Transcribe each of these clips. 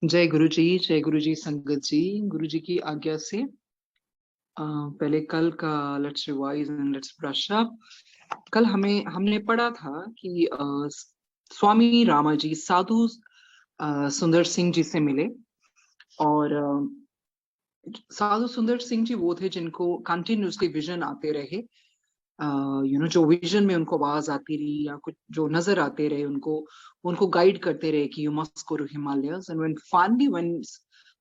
जय गुरु जी संगत जी। गुरु जी की आज्ञा से पहले कल का let's revise and let's brush up. कल हमने पढ़ा था कि स्वामी रामाजी साधु सुंदर सिंह जी से मिले। और साधु सुंदर सिंह जी वो थे जिनको कंटिन्यूसली विजन आते रहे। जो विजन में उनको आवाज आती रही या कुछ जो नजर आते रहे, उनको उनको गाइड करते रहे कि you must go to Himalayas. And when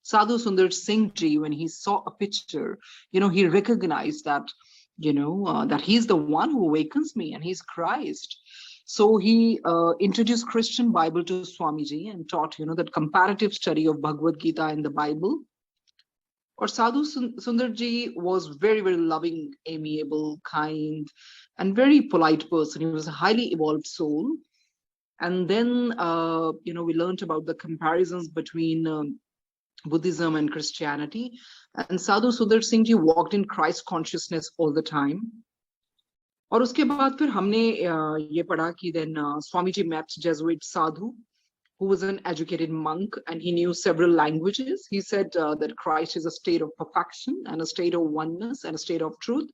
Sadhu Sundar Singh Ji, when he saw a picture, he recognized that, that he's the one who awakens me and he's Christ. So he introduced Christian Bible to Swamiji and taught, that comparative study of Bhagavad Gita in the Bible. Or Sadhu Sundar Ji was very, very loving, amiable, kind, and very polite person. He was a highly evolved soul. And then, we learned about the comparisons between Buddhism and Christianity. And Sadhu Sundar Singh Ji walked in Christ consciousness all the time. और उसके बाद फिर हमने ये पढ़ा कि then Swamiji met Jesuit sadhu who was an educated monk and he knew several languages. He said that Christ is a state of perfection and a state of oneness and a state of truth.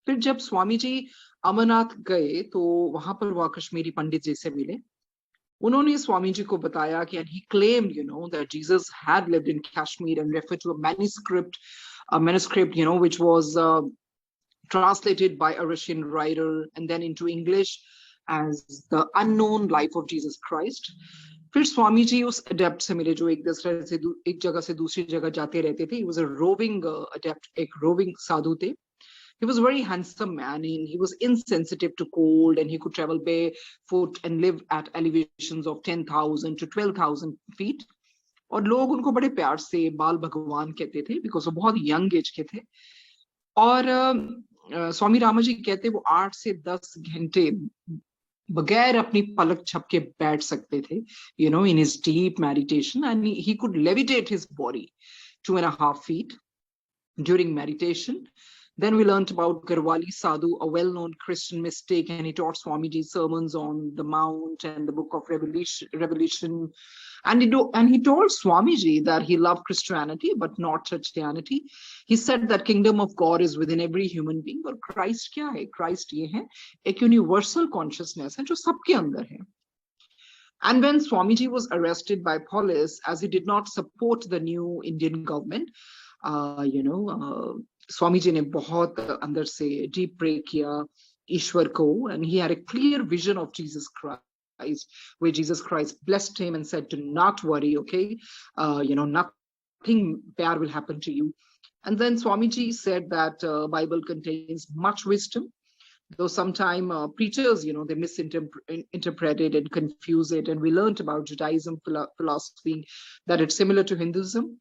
फिर जब स्वामी जी अमरनाथ गए तो वहां पर वह कश्मीरी पंडित जी से मिले। उन्होंने स्वामी जी को बताया कि and he claimed, that Jesus had lived in Kashmir and referred to a manuscript, which was translated by a Russian writer and then into English as The Unknown Life of Jesus Christ. फिर स्वामी जी उस adapt से मिले जो एक जगह से दूसरी जगह जाते रहते थे। He was a roving adept, एक roving साधु थे। He was a very handsome man and he was insensitive to cold and he could travel barefoot and live at elevations of 10,000 to 12,000 feet. और लोग उनको बड़े प्यार से बाल भगवान कहते थे because वो बहुत यंग एज के थे। और स्वामी रामा जी कहते वो 8 से 10 घंटे बगैर अपनी पलक झपके बैठ सकते थे, in his deep meditation, and he could levitate his body 2.5 feet during meditation. Then we learned about Garwali Sadhu, a well-known Christian mystic, and he taught Swamiji sermons on the Mount and the Book of Revelation. And he told Swamiji that he loved Christianity, but not Christianity. He said that kingdom of God is within every human being. और Christ क्या है? Christ ये है एक universal consciousness है जो सबके अंदर है. And when Swamiji was arrested by police, as he did not support the new Indian government, Swami ji ने बहुत अंदर से डीप प्रे किया ईश्वर को, and he had a clear vision of Jesus Christ where Jesus Christ blessed him and said, do not worry, okay, nothing bad will happen to you. And then Swamiji said that Bible contains much wisdom, though sometimes preachers, they misinterpret it and confuse it. And we learned about Judaism philosophy, that it's similar to Hinduism.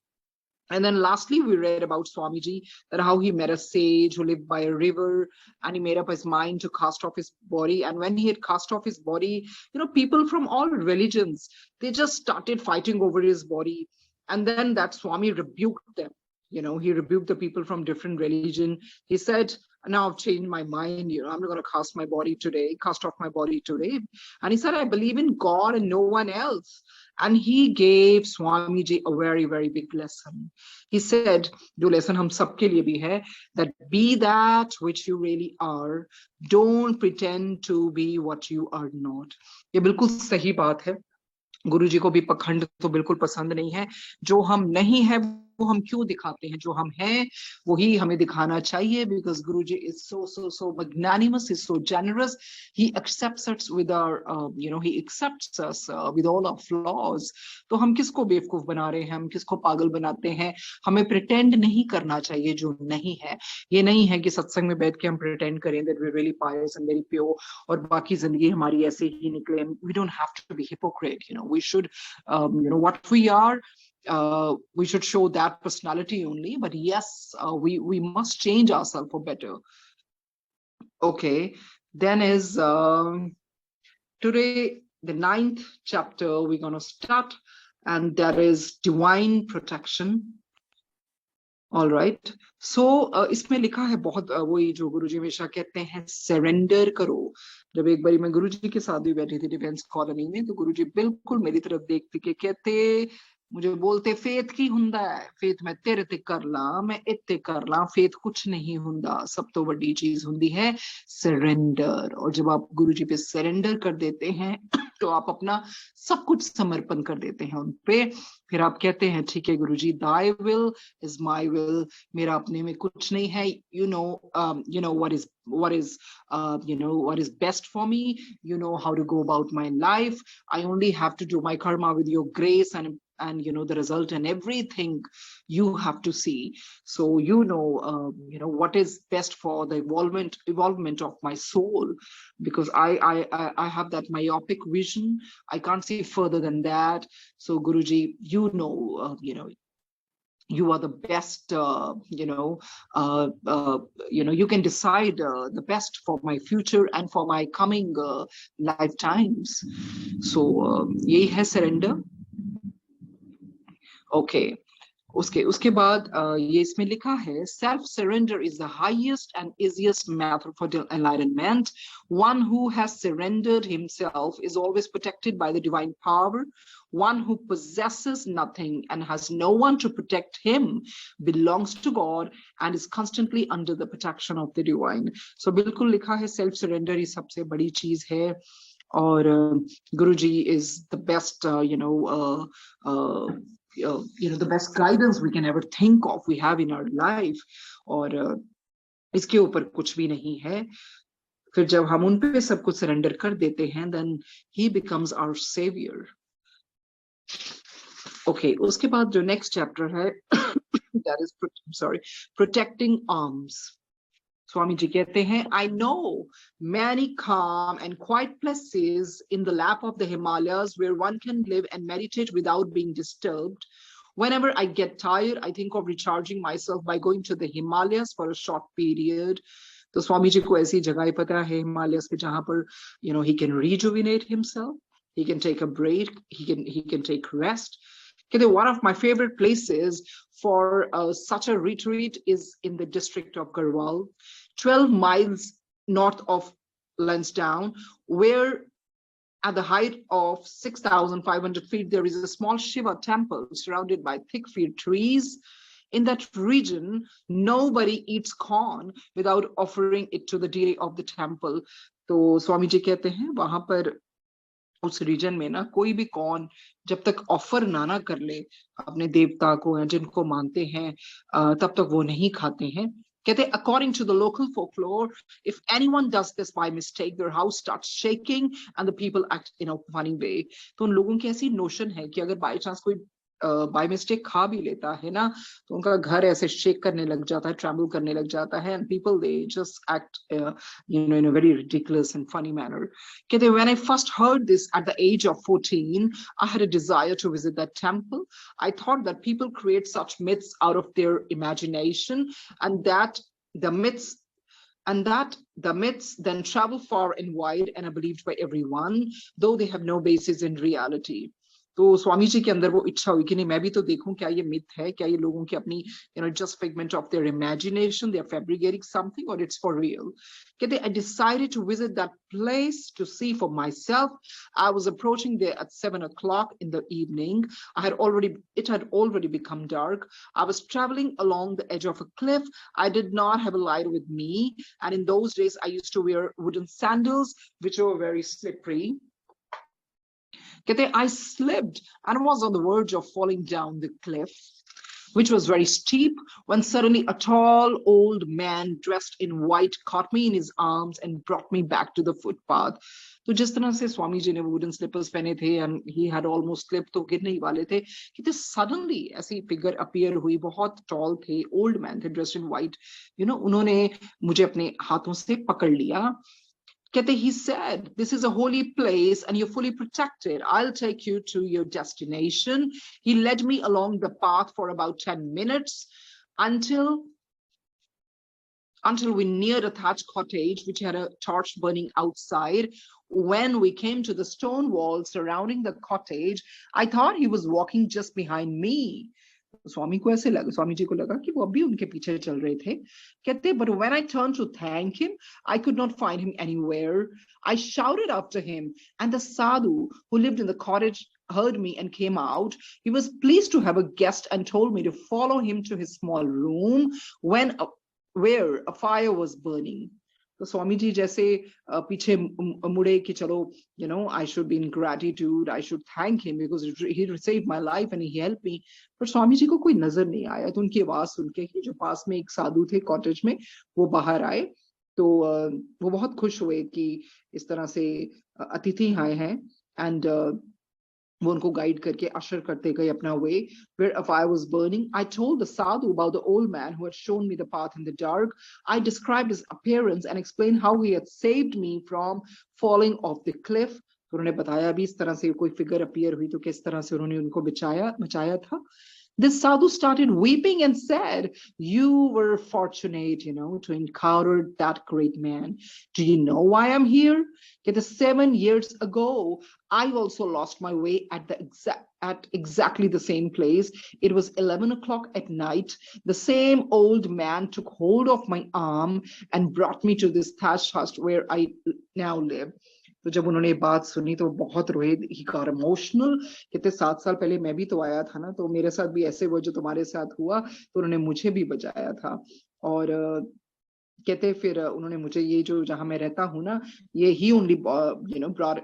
And then lastly, we read about Swamiji, that how he met a sage who lived by a river and he made up his mind to cast off his body. And when he had cast off his body, people from all religions, they just started fighting over his body. And then that Swami rebuked them. He rebuked the people from different religion. He said, now I've changed my mind, I'm not going to cast off my body today. And he said, I believe in God and no one else. And he gave Swamiji a very, very big lesson. He said, जो lesson हम सबके लिए भी है, that be that which you really are. Don't pretend to be what you are not. ये बिल्कुल सही बात है। गुरु जी को भी पखंड तो बिल्कुल पसंद नहीं है। जो हम नहीं है वो हम क्यों दिखाते हैं? जो हम हैं वही हमें दिखाना चाहिए, because Guruji is so magnanimous, he's so generous. He accepts us with our he accepts us with all our flaws. तो हम किसको बेवकूफ बना रहे हैं? हम किसको पागल बनाते हैं? हमें प्रिटेंड नहीं करना चाहिए जो नहीं है। ये नहीं है कि सत्संग में बैठ के हम प्रिटेंड करें that we're really pious and very pure और बाकी जिंदगी हमारी ऐसे ही निकले। We don't have to be hypocrite, we should what we are, we should show that personality only, but yes, we must change ourselves for better. Okay, then is today the 9th chapter we're going to start, and that is divine protection. All right, so इसमें लिखा है बहुत वही जो गुरुजी हमेशा कहते हैं, surrender करो। जब एक बारी मैं गुरुजी के साथ भी बैठी थी डिफेंस कॉलोनी में, तो गुरुजी बिल्कुल मेरी तरफ देखते के कहते, मुझे बोलते फेथ की हुंदा है, फेथ मैं तेरे ते कर ला, मैं इत्ते कर ला, फेथ कुछ नहीं हुंदा, सब तो बड़ी चीज हुंदी है सरेंडर। और जब आप गुरु जी पे सरेंडर कर देते हैं तो आप अपना सब कुछ समर्पण कर देते हैं उन पे। फिर आप कहते हैं ठीक है guru ji, thy will is my will, मेरा अपने में कुछ नहीं है, you know what is what is best for me, you know how to go about my life, I only have to do my karma with your grace, and the result and everything you have to see. So what is best for the evolvement of my soul, because I have that myopic vision, I can't see further than that. So Guruji, you are the best, you can decide the best for my future and for my coming lifetimes. So यही है surrender. Okay. उसके बाद ये इसमें लिखा है, self surrender is the highest and easiest method for enlightenment, one who has surrendered himself is always protected by the divine power, one who possesses nothing and has no one to protect him belongs to God and is constantly under the protection of the divine. So बिल्कुल लिखा है self surrender ही सबसे बड़ी चीज है, और Guruji is the best the best guidance we can ever think of, we have in our life, और इसके ऊपर कुछ भी नहीं है। फिर जब हम उन पे सब कुछ सरेंडर कर देते हैं, then he becomes our savior. Okay, उसके बाद जो next chapter है that is protecting arms. Swami ji कहते हैं, I know many calm and quiet places in the lap of the Himalayas where one can live and meditate without being disturbed. Whenever I get tired, I think of recharging myself by going to the Himalayas for a short period. तो स्वामी जी को ऐसी जगह पता है Himalayas पे जहां पर he can rejuvenate himself, he can take a break, he can take rest. One of my favorite places for such a retreat is in the district of Garhwal, 12 miles north of Lansdowne, where at the height of 6,500 feet, there is a small Shiva temple surrounded by thick fir trees. In that region, nobody eats corn without offering it to the deity of the temple. तो स्वामी जी कहते हैं वहां पर उस reason में ना कोई भी कॉर्न जब तक ऑफर ना कर ले अपने देवता को या जिनको मानते हैं तब तक वो नहीं खाते हैं। कहते according to the local folklore, if anyone does this by mistake, their house starts shaking and the people act in a funny way. तो उन लोगों की ऐसी नोशन है कि अगर बाय चांस कोई बाय मिस्टेक खा भी लेता है ना, तो उनका घर ऐसे शेक करने लग जाता है, ट्रैवल करने लग जाता है, and people they just act in a very ridiculous and funny manner. कहते when I first heard this at the age of 14, I had a desire to visit that temple. I thought that people create such myths out of their imagination, and that the myths then travel far and wide and are believed by everyone, though they have no basis in reality. तो स्वामी जी के अंदर वो इच्छा हुई कि नहीं मैं भी तो देखूं क्या ये मिथ है, क्या ये लोगों की अपनी just figment of their imagination, they are fabricating something, or it's for real. कहते I decided to visit that place to see for myself. I was approaching there at 7 o'clock in the evening. It had already become dark. I was traveling along the edge of a cliff. I did not have a light with me, and in those days I used to wear wooden sandals which were very slippery. I slipped and was on the verge of falling down the cliff, which was very steep, when suddenly a tall old man dressed in white caught me in his arms and brought me back to the footpath. तो जिस तरह से स्वामी जी ने wooden slippers पहने थे and he had almost slipped, तो गिरने ही वाले थे, कि suddenly ऐसी फिगर अपीयर हुई, बहुत टॉल थे, ओल्ड मैन थे, ड्रेस्ड इन व्हाइट, उन्होंने मुझे अपने हाथों से पकड़ लिया। he said, this is a holy place and you're fully protected. I'll take you to your destination. He led me along the path for about 10 minutes until we neared a thatched cottage which had a torch burning outside. When we came to the stone wall surrounding the cottage, I thought he was walking just behind me. Swami ji को लगा कि वो अभी उनके पीछे चल रहे थे। कहते but when I turned to thank him, I could not find him anywhere. I shouted after him, and the sadhu who lived in the cottage heard me and came out. He was pleased to have a guest and told me to follow him to his small room where a fire was burning. तो स्वामी जी जैसे पीछे मुड़े कि चलो, I should be in gratitude, I should thank him because he saved my life and he helped me. पर स्वामी जी को कोई नजर नहीं आया, तो उनकी आवाज सुन के ही जो पास में एक साधु थे कॉटेज में, वो बाहर आए। तो वो बहुत खुश हुए कि इस तरह से अतिथि आए हैं, एंड वो उनको गाइड करके अशर करते गए अपना वे where a fire was burning. I told the sadhu about the old man who had shown me the path in the dark. I described his appearance and explained how he had saved me from falling off the cliff. तो उन्होंने बताया भी इस तरह से कोई figure appear हुई तो किस तरह से उन्होंने उनको बचाया था। This sadhu started weeping and said, "You were fortunate, to encounter that great man. Do you know why I'm here? 7 years ago, I also lost my way at exactly the same place. It was 11 o'clock at night. The same old man took hold of my arm and brought me to this thatched hut where I now live." तो जब उन्होंने बात सुनी तो बहुत रोए, he got emotional. कहते 7 साल पहले मैं भी तो आया था ना, तो मेरे साथ भी ऐसे वो जो तुम्हारे साथ हुआ, तो उन्होंने मुझे भी बचाया था। और कहते फिर उन्होंने मुझे ये जो जहां मैं रहता हूँ ना, ये ही only brought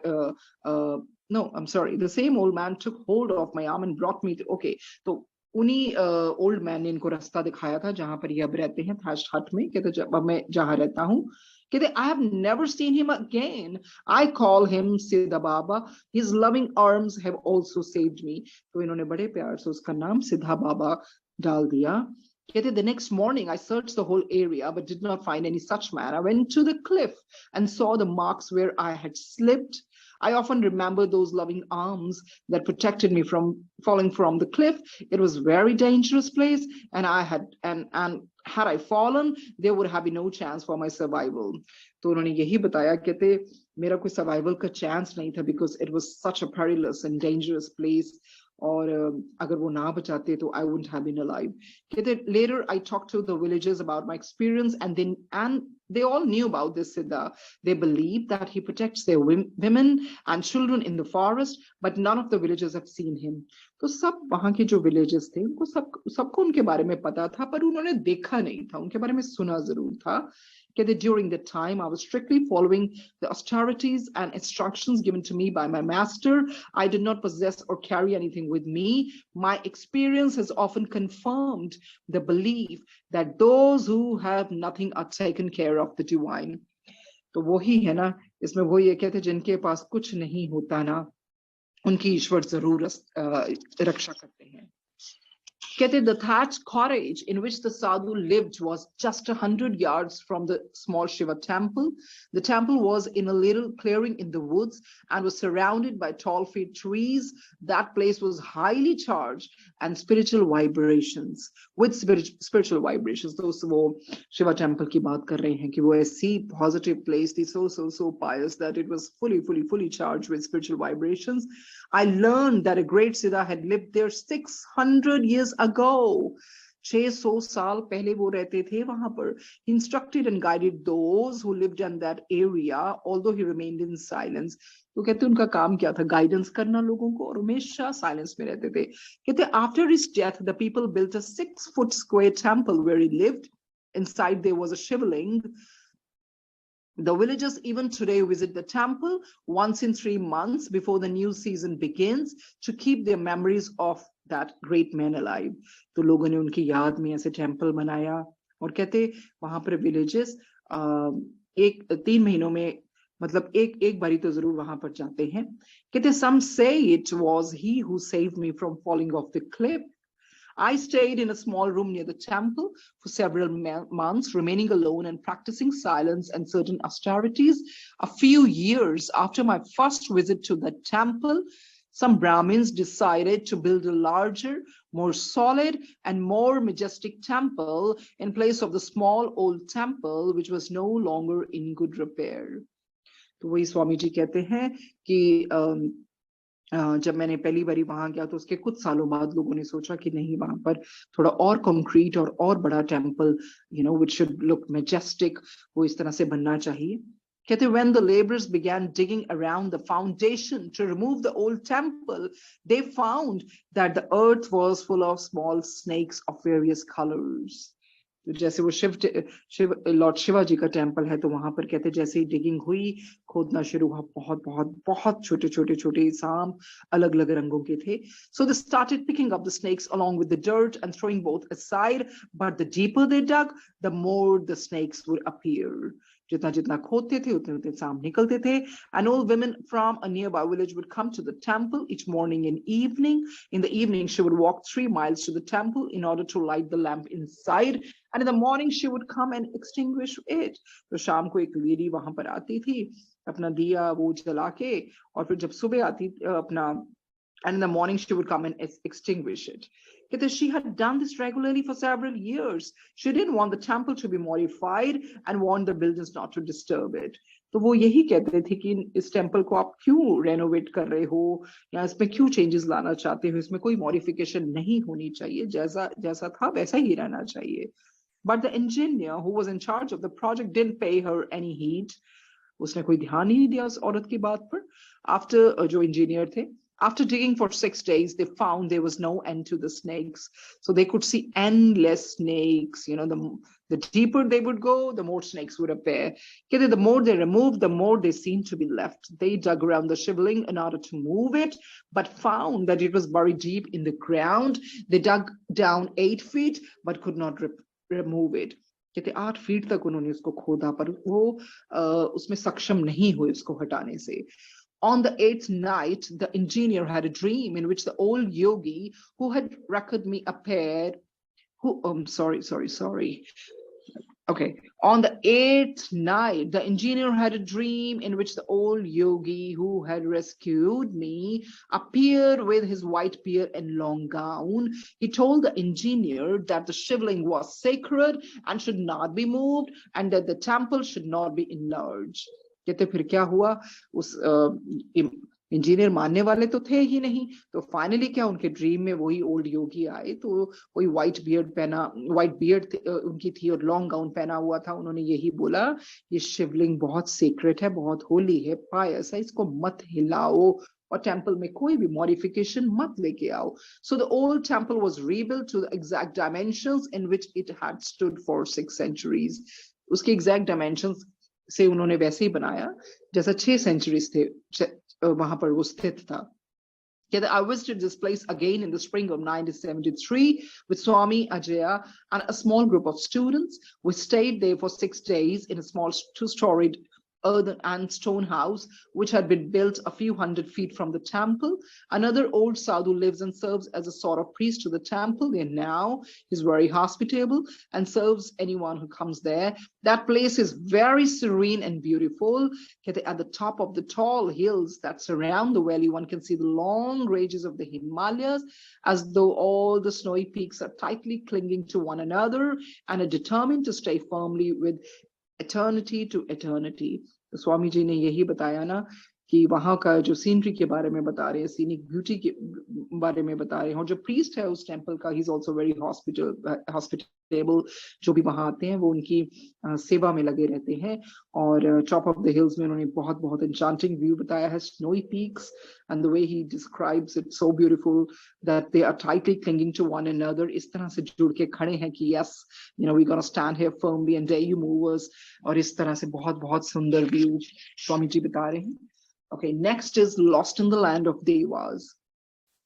no, I'm sorry, the same old man took hold of my arm and brought me to, okay, तो उन्हीं ओल्ड मैन ने इनको रास्ता दिखाया था जहां पर ये अब रहते हैं, थैच्ड हट में। कहते जब मैं जहां रहता हूँ, कहते I have never seen him again. I call him Siddha Baba. His loving arms have also saved me. तो इन्होंने बड़े प्यार से उसका नाम सिद्धा बाबा डाल दिया। कहते the next morning I searched the whole area but did not find any such man. I went to the cliff and saw the marks where I had slipped. I often remember those loving arms that protected me from falling from the cliff. It was a very dangerous place, and had I fallen, there would have been no chance for my survival. तो उन्होंने यही बताया, कहते मेरा कोई survival का chance नहीं था because it was such a perilous and dangerous place. और अगर वो ना बचाते तो I wouldn't have been alive. कहते later I talked to the villagers about my experience, and they all knew about this Siddha. They believe that he protects their women and children in the forest, but none of the villagers have seen him. तो सब वहां के जो villages थे, उनको सबको उनके बारे में पता था, पर उन्होंने देखा नहीं था, उनके बारे में सुना जरूर था। कहते during the time I was strictly following the austerities and instructions given to me by my master. I did not possess or carry anything with me. My experience has often confirmed the belief that those who have nothing are taken care of the divine. तो वही है ना, इसमें वही ये कहते जिनके पास कुछ नहीं होता ना, उनकी ईश्वर जरूर रक्षा करते हैं। कहते the thatched cottage in which the sadhu lived was just 100 yards from the small Shiva temple. The temple was in a little clearing in the woods and was surrounded by tall fig trees. That place was highly charged and spiritual vibrations, with spiritual vibrations. दोस्त वो Shiva temple की बात कर रहे हैं कि वो ऐसी positive place थी, so pious that it was fully charged with spiritual vibrations. I learned that a great Siddha had lived there 600 years ago. 600 साल पहले वो रहते थे वहां पर. He instructed and guided those who lived in that area, although he remained in silence. तो कहते उनका काम क्या था? गाइडेंस करना लोगों को, और हमेशा साइलेंस में रहते थे. कहते after his death, the people built a 6-foot square temple where he lived. Inside there was a shivling. The villagers even today visit the temple once in 3 months before the new season begins to keep their memories of that great man alive. तो लोगों ने उनकी याद में ऐसे temple बनाया, और कहते वहां पर विलेजेस 3 महीनों में, मतलब एक बारी तो जरूर वहां पर जाते हैं. कहते some say it was he who saved me from falling off the cliff. I stayed in a small room near the temple for several months, remaining alone and practicing silence and certain austerities. A few years after my first visit to the temple, some Brahmins decided to build a larger, more solid and more majestic temple in place of the small old temple, which was no longer in good repair. तो वही स्वामी जी कहते हैं कि जब मैंने पहली बारी वहां गया तो उसके कुछ सालों बाद लोगों ने सोचा कि नहीं, वहां पर थोड़ा और कंक्रीट और बड़ा temple, which should look majestic, वो इस तरह से बनना चाहिए. कहते when the laborers began digging around the foundation to remove the old temple, they found that the earth was full of small snakes of various colors. तो जैसे वो शिव लॉर्ड शिवाजी का टेम्पल है, तो वहां पर कहते जैसे ही डिगिंग हुई, खोदना शुरू हुआ, बहुत बहुत बहुत छोटे छोटे छोटे सांप अलग अलग रंगों के थे. So they started picking up the snakes along with the dirt and throwing both aside, but the deeper they dug, the more the snakes would appear. जितना जितना खोदते थे उतने उतने सांप निकलते थे. And old women from a nearby village would come to the temple each morning and evening. In the evening, she would walk 3 miles to the temple in order to light the lamp inside. And in the morning, she would come and extinguish it. तो शाम को एक lady वहां पर आती थी, अपना दिया वो जला के, और फिर जब सुबह आती अपना, and in the morning she would come and extinguish it. Because she had done this regularly for several years. She didn't want the temple to be modified and want the buildings not to disturb it. तो वो यही कहते थे कि इस temple को आप क्यों रेनोवेट कर रहे हो, या इसमें क्यों चेंजेस लाना चाहते हो, इसमें कोई मॉडिफिकेशन नहीं होनी चाहिए, जैसा जैसा था वैसा ही रहना चाहिए. But the engineer who was in charge of the project didn't pay her any heed. उसने कोई ध्यान ही नहीं दिया उस औरत की बात पर. After जो इंजीनियर थे, after digging for 6 days, they found there was no end to the snakes. So they could see endless snakes. You know, the deeper they would go, the more snakes would appear. The more they removed, the more they seemed to be left. They dug around the shivling in order to move it, but found that it was buried deep in the ground. They dug down 8 feet, but could not remove it. कहते 8 feet तक उन्होंने उसको खोदा, पर वो उसमें सक्षम नहीं हुए उसको हटाने से. On the 8th night, the engineer had a dream in which the old yogi who had wrecked me appeared. Okay. On the 8th night, the engineer had a dream in which the old yogi who had rescued me appeared with his white beard and long gown. He told the engineer that the shivling was sacred and should not be moved, and that the temple should not be enlarged. कहते फिर क्या हुआ, उस engineer मानने वाले तो थे ही नहीं, तो फाइनली क्या उनके ड्रीम में वही ओल्ड योगी आए, तो वही व्हाइट बियर्ड उनकी थी और लॉन्ग गाउन पहना हुआ था. उन्होंने यही बोला, ये शिवलिंग बहुत सीक्रेट है, बहुत होली है, पायस है, इसको मत हिलाओ और टेम्पल में कोई भी मॉडिफिकेशन मत लेके आओ. So the old temple was rebuilt to the exact dimensions in which it had stood for 6 centuries. उसके exact dimensions से उन्होंने वैसे ही बनाया जैसा 6 centuries थे वहां पर वो स्थित था. I visited this place again in the spring of 1973 with Swami Ajaya and a small group of students. We stayed there for 6 days in a small 2-storied earthen and stone house which had been built a few hundred feet from the temple. Another old sadhu lives and serves as a sort of priest to the temple there now. He's very hospitable and serves anyone who comes there. That place is very serene and beautiful. At the top of the tall hills that surround the valley, one can see the long ranges of the Himalayas, as though all the snowy peaks are tightly clinging to one another and are determined to stay firmly with eternity to eternity. तो स्वामी जी ने यही बताया ना कि वहां का जो scenery के बारे में बता रहे हैं, सीनिक ब्यूटी के बारे में बता रहे हैं, और जो प्रीस्ट है उस टेम्पल का, he is also very hospitable. जो भी वहां आते हैं वो उनकी सेवा में लगे रहते हैं. और टॉप ऑफ द हिल्स में उन्होंने बहुत बहुत एन्चांटिंग व्यू बताया है, snowy peaks, and the way he describes it so beautiful that they are tightly clinging to one another. इस तरह से जुड़ के खड़े हैं कि yes, you know, we gonna stand here firmly and dare you move us. और इस तरह से बहुत बहुत सुंदर व्यू स्वामी जी बता रहे हैं. Okay, next is Lost in the Land of Devas.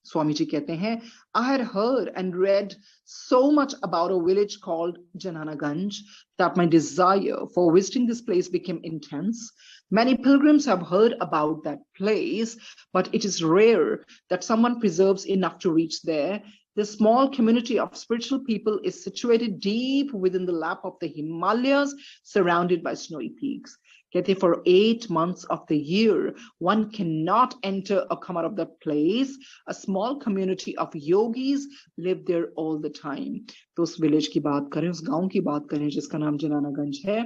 Swami ji कहते हैं, I had heard and read so much about a village called Jananaganj that my desire for visiting this place became intense. Many pilgrims have heard about that place, but it is rare that someone preserves enough to reach there. This small community of spiritual people is situated deep within the lap of the Himalayas, surrounded by snowy peaks. कहते for 8 months of the year, one cannot enter or come out of the place. A small community of yogis live there all the time. तो उस village की बात करें, उस गांव की बात करें जिसका नाम जनानागंज है.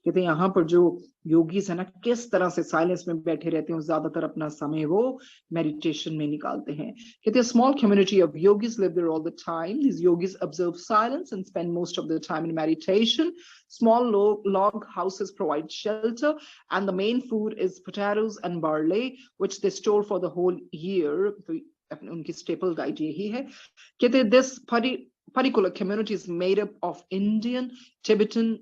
कहते यहाँ पर जो योगीज है ना, किस तरह से साइलेंस में बैठे रहते हैं, ज्यादातर अपना समय वो मेडिटेशन में निकालते हैं. कहते small community of yogis live there all the time. These yogis observe silence and spend most of their time in meditation. Small log houses provide shelter, and the main food is potatoes and barley, which they store for the whole year. उनकी staple diet यही है. कहते this particular community is made up of Indian, Tibetan,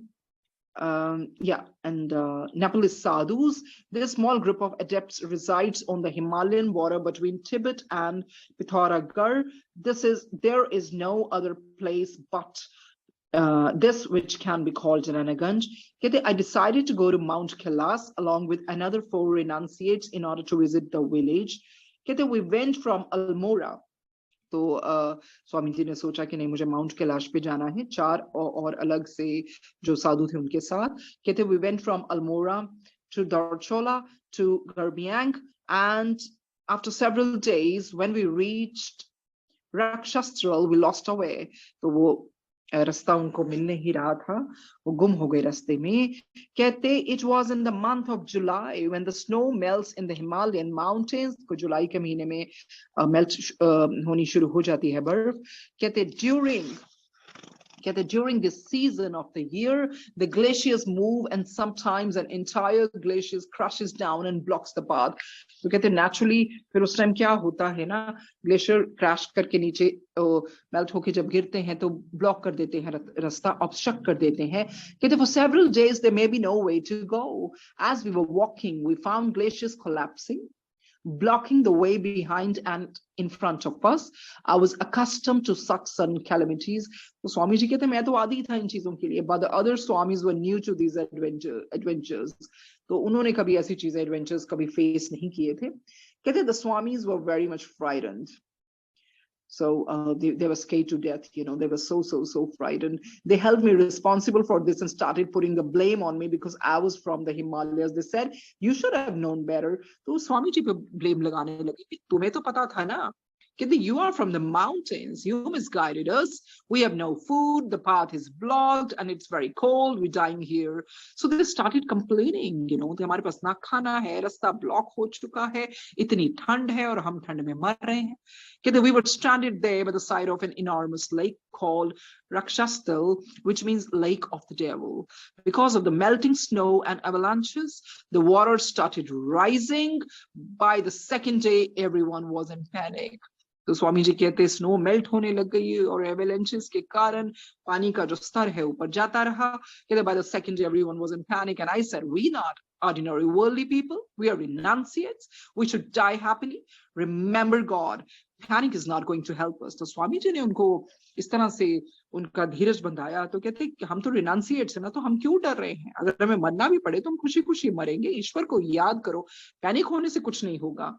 and Nepalese sadhus. This small group of adepts resides on the Himalayan border between Tibet and Pithoragarh. There is no other place but this which can be called Jananaganj. I decided to go to Mount Kailas along with another 4 renunciates in order to visit the village. We went from Almora. तो स्वामी जी ने सोचा कि नहीं मुझे mount Kailash पे जाना है 4 और अलग से जो साधु थे उनके साथ. कहते we went from Almora to Darchola to Garbiang, and after several days when we reached Rakshastral we lost our way. तो वो रास्ता उनको मिल नहीं रहा था, वो गुम हो गए रास्ते में. कहते it was in the month of July when the snow melts in the Himalayan mountains. को जुलाई के महीने में मेल्ट होनी शुरू हो जाती है बर्फ. कहते during this season of the year the glaciers move and sometimes an entire glacier crashes down and blocks the path. तो कहते naturally फिर उस टाइम क्या होता है ना, ग्लेशियर क्रैश करके नीचे मेल्ट होके जब गिरते हैं तो ब्लॉक कर देते हैं रास्ता, ऑब्स्ट्रक्ट कर देते हैं. कहते for several days there may be no way to go. As we were walking we found glaciers collapsing, blocking the way behind and in front of us. I was accustomed to such sudden calamities. तो स्वामी जी कहते मैं तो आदी था इन चीजों के लिए, but the other swamis were new to these adventures. तो उन्होंने कभी ऐसी चीजें adventures कभी face नहीं किए थे. कहते the swamis were very much frightened. So they were scared to death, you know, they were so frightened. They held me responsible for this and started putting the blame on me because I was from the Himalayas. They said, you should have known better. तो स्वामी जी पे blame लगाने लगे, तुम्हें तो पता था ना. You are from the mountains, you misguided us, we have no food, the path is blocked and it's very cold, we're dying here. So they started complaining, you know, हमारे पास ना खाना है, रास्ता ब्लॉक हो चुका है, इतनी ठंड है और हम ठंड में मर रहे हैं. We were stranded there by the side of an enormous lake called Rakshastal, which means lake of the devil. Because of the melting snow and avalanches, the water started rising. By the second day, everyone was in panic. तो स्वामी जी कहते snow melt होने लग गई और एवेलेंचेस के कारण पानी का जो स्तर है ऊपर जाता रहा. कहते by the second day everyone was in panic and I said we not ordinary worldly people, we are renunciates, we should die happily, remember God, panic is not going to help us. तो स्वामी जी ने उनको इस तरह से उनका धीरज बंधाया. तो कहते हम तो renunciates है ना, तो हम क्यों डर रहे हैं, अगर हमें मरना भी पड़े तो हम खुशी खुशी मरेंगे, ईश्वर को याद करो, पैनिक होने से कुछ नहीं होगा.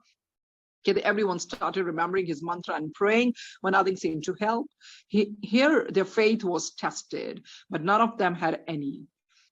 Everyone started remembering his mantra and praying, but nothing seemed to help. Here their faith was tested, but none of them had any.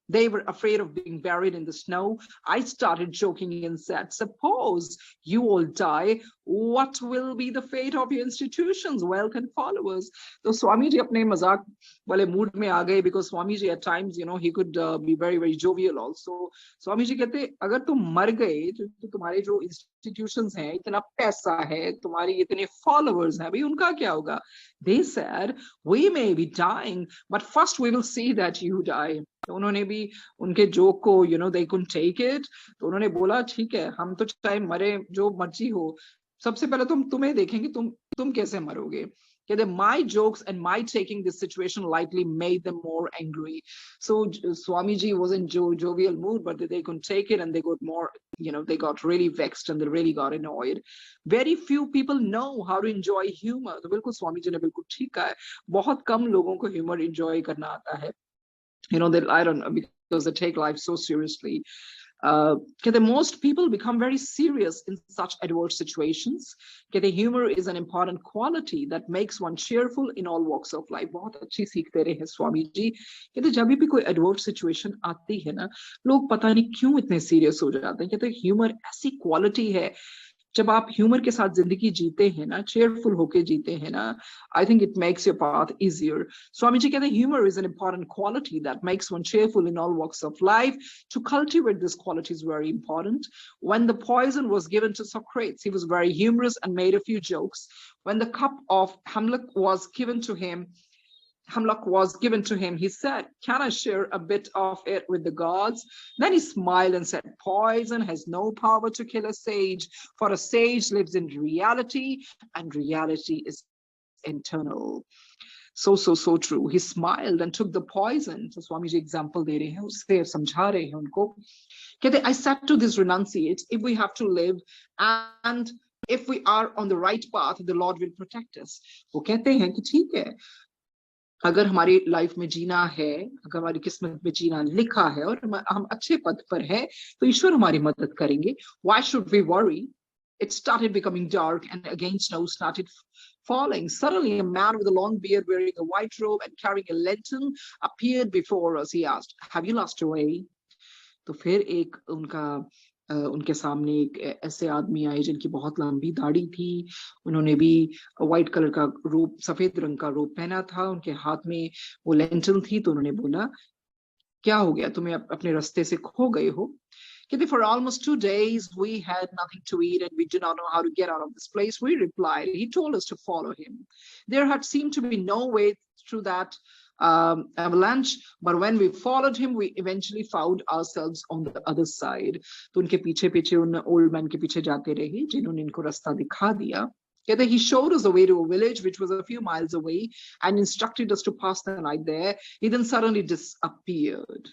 They were afraid of being buried in the snow. I started joking and said, suppose you all die, what will be the fate of your institutions, wealth and followers? So Swami ji apne mazak wale mood mein aa gaye, because Swami ji at times, you know, he could be very jovial also. Swami ji कहते अगर तुम मर गए तो तुम्हारे जो institutions हैं, इतना पैसा है, तुम्हारी इतने followers हैं, भाई उनका क्या होगा? They said, we may be dying, but first we will see that you die. तो उन्होंने भी उनके जोक को, you know, they couldn't take it. तो उन्होंने बोला ठीक है, हम तो चाहे मरे जो मर्जी हो, सबसे पहले तुम्हें देखेंगे, तुम कैसे मरोगे. कहते my jokes and my taking this situation lightly made them more angry. So Swamiji was in jovial mood, but they couldn't take it and they got more, you know, they got really vexed and they really got annoyed. Very few people know how to enjoy humor. तो बिल्कुल स्वामी जी ने बिल्कुल ठीक कहा है, बहुत कम लोगों को humor enjoy करना आता है. You know, I don't know, because they take life so seriously. Most people become very serious in such adverse situations. Humor is an important quality that makes one cheerful in all walks of life. बहुत अच्छी सीख दे रहे हैं स्वामी जी. जब भी कोई adverse situation आती है ना, लोग पता नहीं क्यों इतने serious हो जाते हैं. humor ऐसी quality है, जब आप ह्यूमर के साथ जिंदगी जीते हैं ना, चेयरफुल होके जीते हैं ना, I think it makes your path easier. Swami ji कहते हैं humor is an important quality that makes one cheerful in all walks of life. To cultivate this quality is very important. When the poison was given to Socrates, he was very humorous and made a few jokes. When the cup of Hamlet was given to him, hemlock was given to him, he said, "Can I share a bit of it with the gods?" Then he smiled and said, "Poison has no power to kill a sage, for a sage lives in reality, and reality is internal." So true. He smiled and took the poison. So Swami ji example de rahe hain, usse samjha rahe hain unko. कहते, I said to this renunciate, if we have to live and if we are on the right path, the Lord will protect us. वो कहते हैं कि ठीक है, अगर हमारी life में जीना है, अगर हमारी किस्मत में जीना लिखा है और हम अच्छे पद पर हैं, तो ईश्वर हमारी मदद करेंगे. Why should we worry? It started becoming dark, and again snow started falling. Suddenly, a man with a long beard, wearing a white robe and carrying a lantern, appeared before us. He asked, "Have you lost your way?" तो फिर एक उनके सामने एक ऐसे आदमी आए जिनकी बहुत लंबी दाढ़ी थी. उन्होंने भी व्हाइट कलर का रोब, सफेद रंग का रोब पहना था. उनके हाथ में वो लैंटर्न थी. तो उन्होंने बोला, क्या हो गया, तुम्हें अपने रास्ते से खो गए हो? कहते, for almost 2 days we had nothing to eat and we did not know how to get out of this place. We replied, he told us to follow him. There had seemed to be no way through that avalanche, but when we followed him, we eventually found ourselves on the other side. तो उनके पीछे पीछे उन old man के पीछे जाते रहे जिन्होंने इनको रास्ता दिखा दिया. कहते, he showed us the way to a village which was a few miles away and instructed us to pass the night there. He then suddenly disappeared.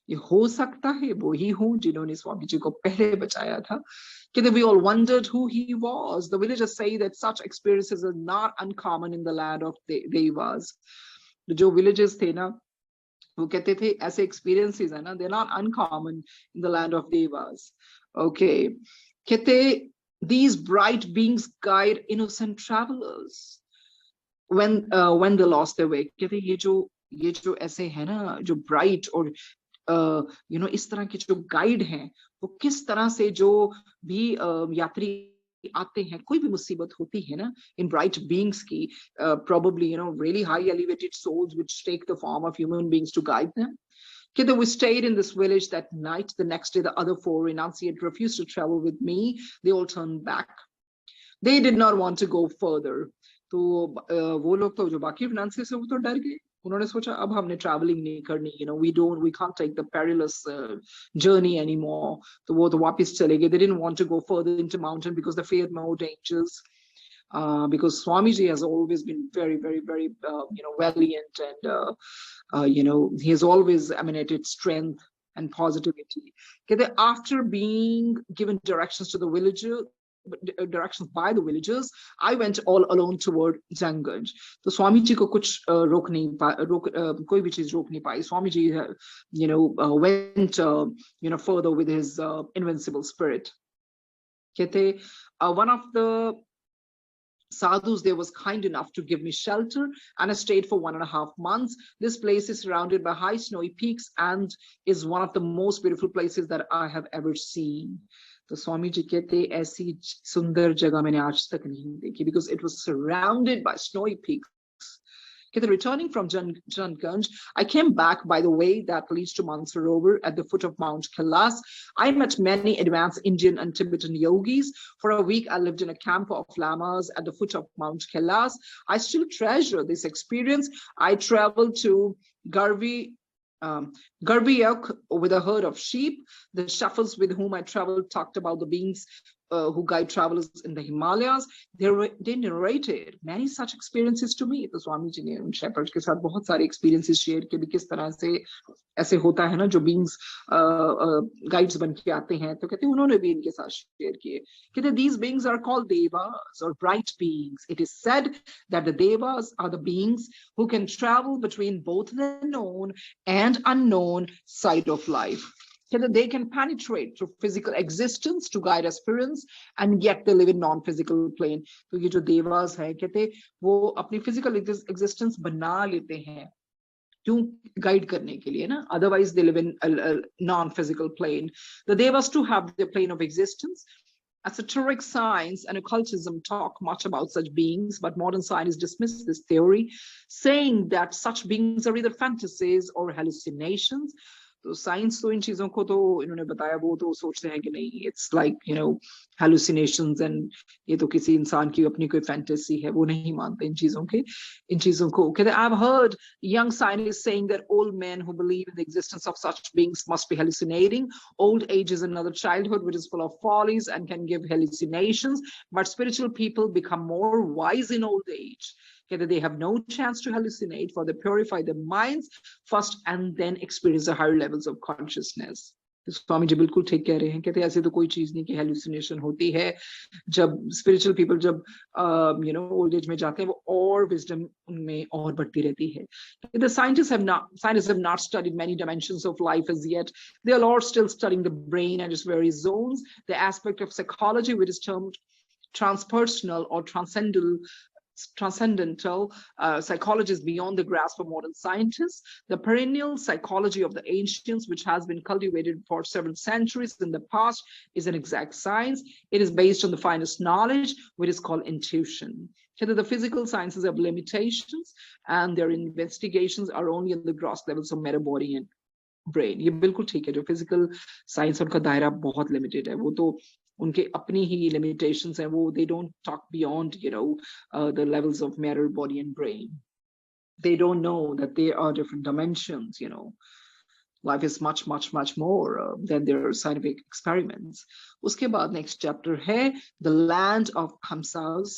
ये हो सकता है वो ही हूँ जिन्होंने स्वामी जी को पहले बचाया था. कहते, we all wondered who he was. The villagers say that such experiences are not uncommon in the land of Devas. जो villages थे ना, वो कहते थे ऐसे experiences है ना, they're not uncommon in the land of Devas. Okay. कहते, these bright beings guide innocent travelers when they lost their way. कहते, ये जो ऐसे है ना, जो bright और इस तरह के जो गाइड हैं, वो किस तरह से जो भी यात्री आते हैं, कोई भी मुसीबत होती है ना, इन ब्राइट बीइंग्स की, probably really high elevated souls which take the form of human beings to guide them. Okay, we stayed in this village that night. The next day, the other 4 renunciates refused to travel with me. They all turned back. They did not want to go further. तो वो लोग तो जो बाकी renunciates से वो तो डर गए. उन्होंने सोचा अब हमने traveling नहीं करनी, we can't take the perilous journey anymore. तो वो तो वापस चले गए. They didn't want to go further into mountain because they feared more dangers. Because Swamiji has always been very, very, very, valiant, and he has always emanated strength and positivity. Okay, after being given directions by the villagers, I went all alone toward Zanganj. तो स्वामी जी को कुछ कोई भी चीज रोक नहीं पाई. Swami ji went further with his invincible spirit. कहते, one of the sadhus there was kind enough to give me shelter, and I stayed for 1.5 months. This place is surrounded by high snowy peaks and is one of the most beautiful places that I have ever seen. तो स्वामी जी कहते, ऐसी सुंदर जगह मैंने आज तक नहीं देखी, because it was surrounded by snowy peaks. कहते, returning from Zanganj, I came back by the way that leads to Mansarovar at the foot of Mount Kailas. I met many advanced Indian and Tibetan yogis. For a week, I lived in a camp of lamas at the foot of Mount Kailas. I still treasure this experience. I traveled to Garbiyak with a herd of sheep. The shepherds with whom I traveled talked about the beings who guide travelers in the Himalayas. They narrated many such experiences to me. तो स्वामी जी ने उन shepherds के साथ बहुत सारे experiences share किए भी, किस तरह से ऐसे होता है ना, जो beings guides बन के आते हैं. तो कहते उन्होंने भी इनके साथ share किए. कहते, these beings are called devas or bright beings. It is said that the devas are the beings who can travel between both the known and unknown side of life. They can penetrate through physical existence to guide aspirants, and yet they live in non-physical plane. तो ये जो devas है, कहते वो अपनी physical existence बना लेते हैं क्यों, guide करने के लिए ना. Otherwise they live in a non-physical plane. The devas too have their plane of existence. Esoteric science and occultism talk much about such beings, but modern science dismisses this theory, saying that such beings are either fantasies or hallucinations. तो science तो इन चीजों को तो इन्होंने बताया, वो तो सोचते हैं कि नहीं, इट्स लाइक हेलुसिनेशंस, एंड ये तो किसी इंसान की अपनी कोई फैंटेसी है, वो नहीं मानते इन चीजों को कहते I have heard young scientists saying that old men who believe in the existence of such beings must be hallucinating. Old age is another childhood which is full of follies and can give hallucinations, but spiritual people become more wise in old age. Okay, they have no chance to hallucinate, for they purify their minds first and then experience the higher levels of consciousness. Swami ji बिल्कुल ठीक कह रहे हैं, कहते ऐसे तो कोई चीज नहीं कि हेलुसिनेशन होती है। जब स्पिरिचुअल पीपल जब ओल्ड एज में जाते हैं, वो और विजडम उनमें और बढ़ती रहती है। The scientists have not studied many dimensions of life as yet. They are all still studying the brain and its various zones, the aspect of psychology which is termed transpersonal or transcendental psychology is beyond the grasp of modern scientists. The perennial psychology of the ancients, which has been cultivated for several centuries in the past, is an exact science. It is based on the finest knowledge, which is called intuition. The physical sciences have limitations, and their investigations are only at the gross levels of matter, body, and brain. ये बिल्कुल ठीक है, जो physical science उनका दायरा बहुत limited है, वो तो उनके अपनी ही limitations हैं, वो they don't talk beyond the levels of matter, body, and brain. They don't know that there are different dimensions. Life is much, much, much more than their scientific experiments. उसके बाद next chapter है the land of Hamsas.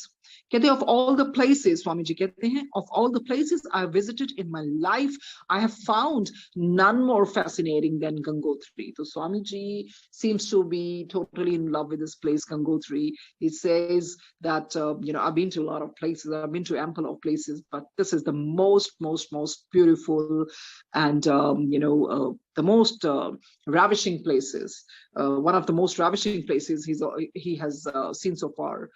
कहते of all the places, Swami ji कहते हैं, of all the places I have visited in my life, I have found none more fascinating than Gangotri. So Swami ji seems to be totally in love with this place, Gangotri. He says that, I've been to a lot of places, I've been to ample of places, but this is the most beautiful and, the most ravishing places. One of the most ravishing places he has seen so far.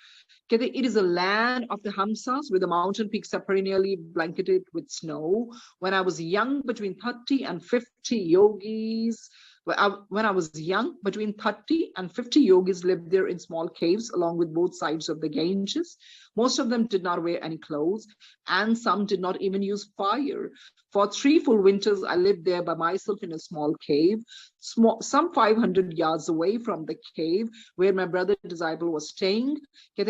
It is a land of the Hamsas, with the mountain peaks are perennially blanketed with snow. When I was young, between 30 and 50 yogis, when I was young, between 30 and 50 yogis lived there in small caves along with both sides of the Ganges. Most of them did not wear any clothes, and some did not even use fire. For 3 full winters, I lived there by myself in a small cave, some 500 yards away from the cave where my brother disciple was staying.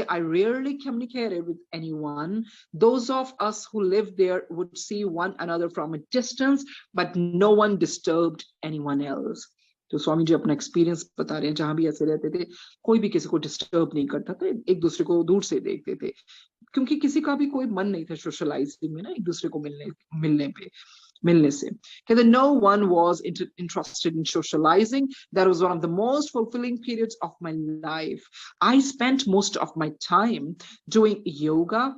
I rarely communicated with anyone. Those of us who lived there would see one another from a distance, but no one disturbed anyone else. तो स्वामी जी अपना experience बता रहे हैं, जहां भी ऐसे रहते थे, कोई भी किसी को डिस्टर्ब नहीं करता था, एक दूसरे को दूर से देखते थे, क्योंकि किसी का भी कोई मन नहीं था सोशलाइजिंग में ना, एक दूसरे को मिलने से. No one was interested in socializing. That was one of the most fulfilling periods of my life. I spent most of my time doing yoga.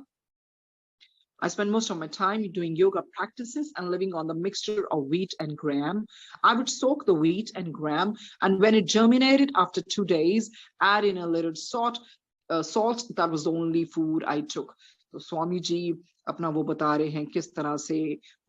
I spent most of my time doing yoga practices and living on the mixture of wheat and gram. I would soak the wheat and gram, and when it germinated after 2 days, add in a little salt. That was the only food I took. तो स्वामी जी अपना वो बता रहे हैं किस तरह से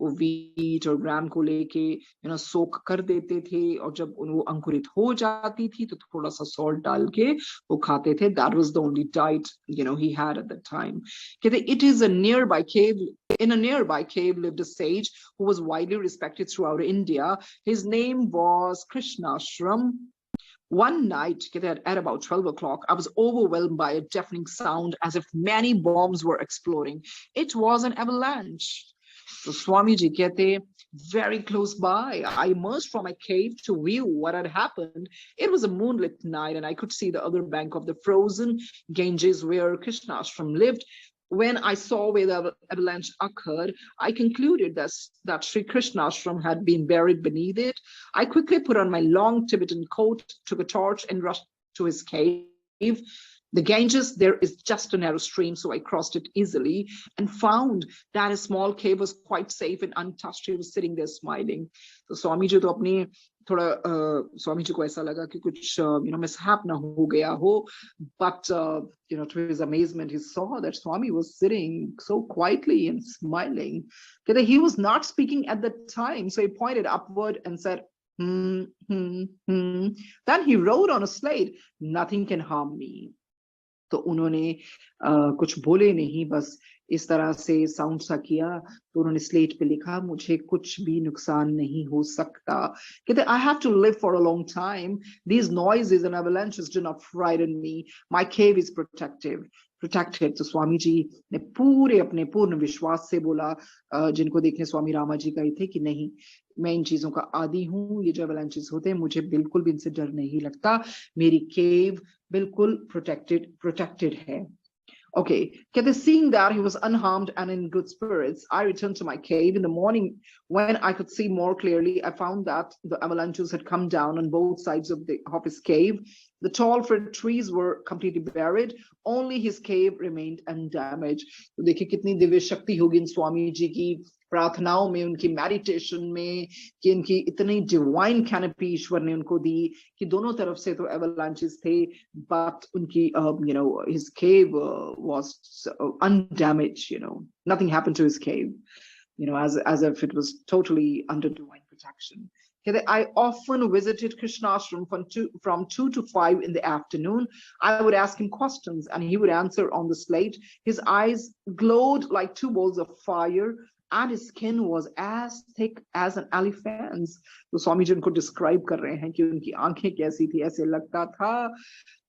वो वीट और ग्राम को लेके सोक कर देते थे, और जब वो अंकुरित हो जाती थी तो थोड़ा सा सॉल्ट डाल के वो खाते थे. That was the only diet he had at that time. It is a nearby cave. In a nearby cave lived a sage who was widely respected throughout India. His name was Krishnashram. One night, at about 12 o'clock, I was overwhelmed by a deafening sound as if many bombs were exploding. It was an avalanche. So Swamiji कहते, very close by, I emerged from my cave to view what had happened. It was a moonlit night, and I could see the other bank of the frozen Ganges where Krishnashram lived. When I saw where the avalanche occurred, I concluded that Sri Krishnashram had been buried beneath it. I quickly put on my long Tibetan coat, took a torch, and rushed to his cave. The Ganges, there is just a narrow stream, so I crossed it easily and found that a small cave was quite safe and untouched. He was sitting there smiling. So Swami ji to apni थोड़ा स्वामी जी को ऐसा लगा कि कुछ mishap ना हो गया हो, but to his amazement he saw that Swami was sitting so quietly and smiling. He was not speaking at the time, so he pointed upward and said, Then he wrote on a slate, "Nothing can harm me." तो उन्होंने कुछ बोले नहीं, बस इस तरह से sound सा किया। तो उन्होंने स्लेट पे लिखा, मुझे कुछ भी नुकसान नहीं हो सकता। कहते I have to live for a long time, these noises and avalanches do not frighten me, my cave is protected. तो स्वामी जी ने पूरे अपने पूर्ण विश्वास से बोला, जिनको देखने स्वामी रामा जी गए थे, कि नहीं, मैं इन चीजों का आदी हूँ, ये जो avalanches होते हैं मुझे बिल्कुल भी इनसे डर नहीं लगता, मेरी केव बिल्कुल प्रोटेक्टेड है। Okay, Kete, seeing that he was unharmed and in good spirits, I returned to my cave. In the morning, when I could see more clearly, I found that the avalanches had come down on both sides of his cave. The tall fruit trees were completely buried. Only his cave remained undamaged. तो देखिए कितनी दिव्य शक्ति होगी इन स्वामी जी की प्रार्थनाओं में, उनकी meditation में, कि इनकी इतनी डिवाइन कैनपी ईश्वर ने उनको दी कि दोनों तरफ से तो एवलांचेस थे, बट उनकी his cave was undamaged, nothing happened to his cave, as if it was totally under divine protection. I often visited Krishnashram from 2 to 5 in the afternoon. I would ask him questions and he would answer on the slate. His eyes glowed like two balls of fire and his skin was as thick as an elephant's. तो स्वामी जी उनको describe कर रहे हैं कि उनकी आंखें कैसी थी, ऐसे लगता था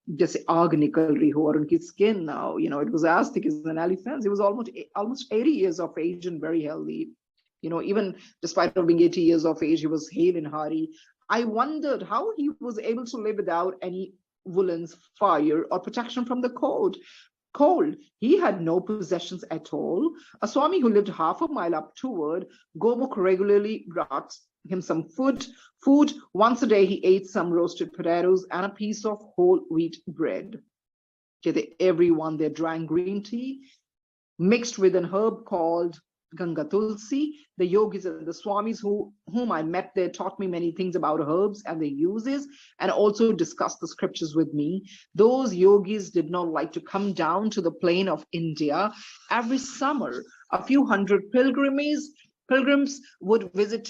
जैसे आग निकल रही हो, और उनकी skin now, it was as thick as an elephant's. He was almost 80 years of age and very healthy. Even despite of being 80 years of age, he was hale and hearty. I wondered how he was able to live without any woolens, fire, or protection from the cold. He had no possessions at all. A Swami who lived half a mile up toward Gobuk regularly brought him some food. Once a day, he ate some roasted potatoes and a piece of whole wheat bread. Everyone there drank green tea mixed with an herb called Ganga Tulsi. The yogis and the swamis whom I met there taught me many things about herbs and their uses, and also discussed the scriptures with me. Those yogis did not like to come down to the plain of India. Every summer, a few hundred pilgrims would visit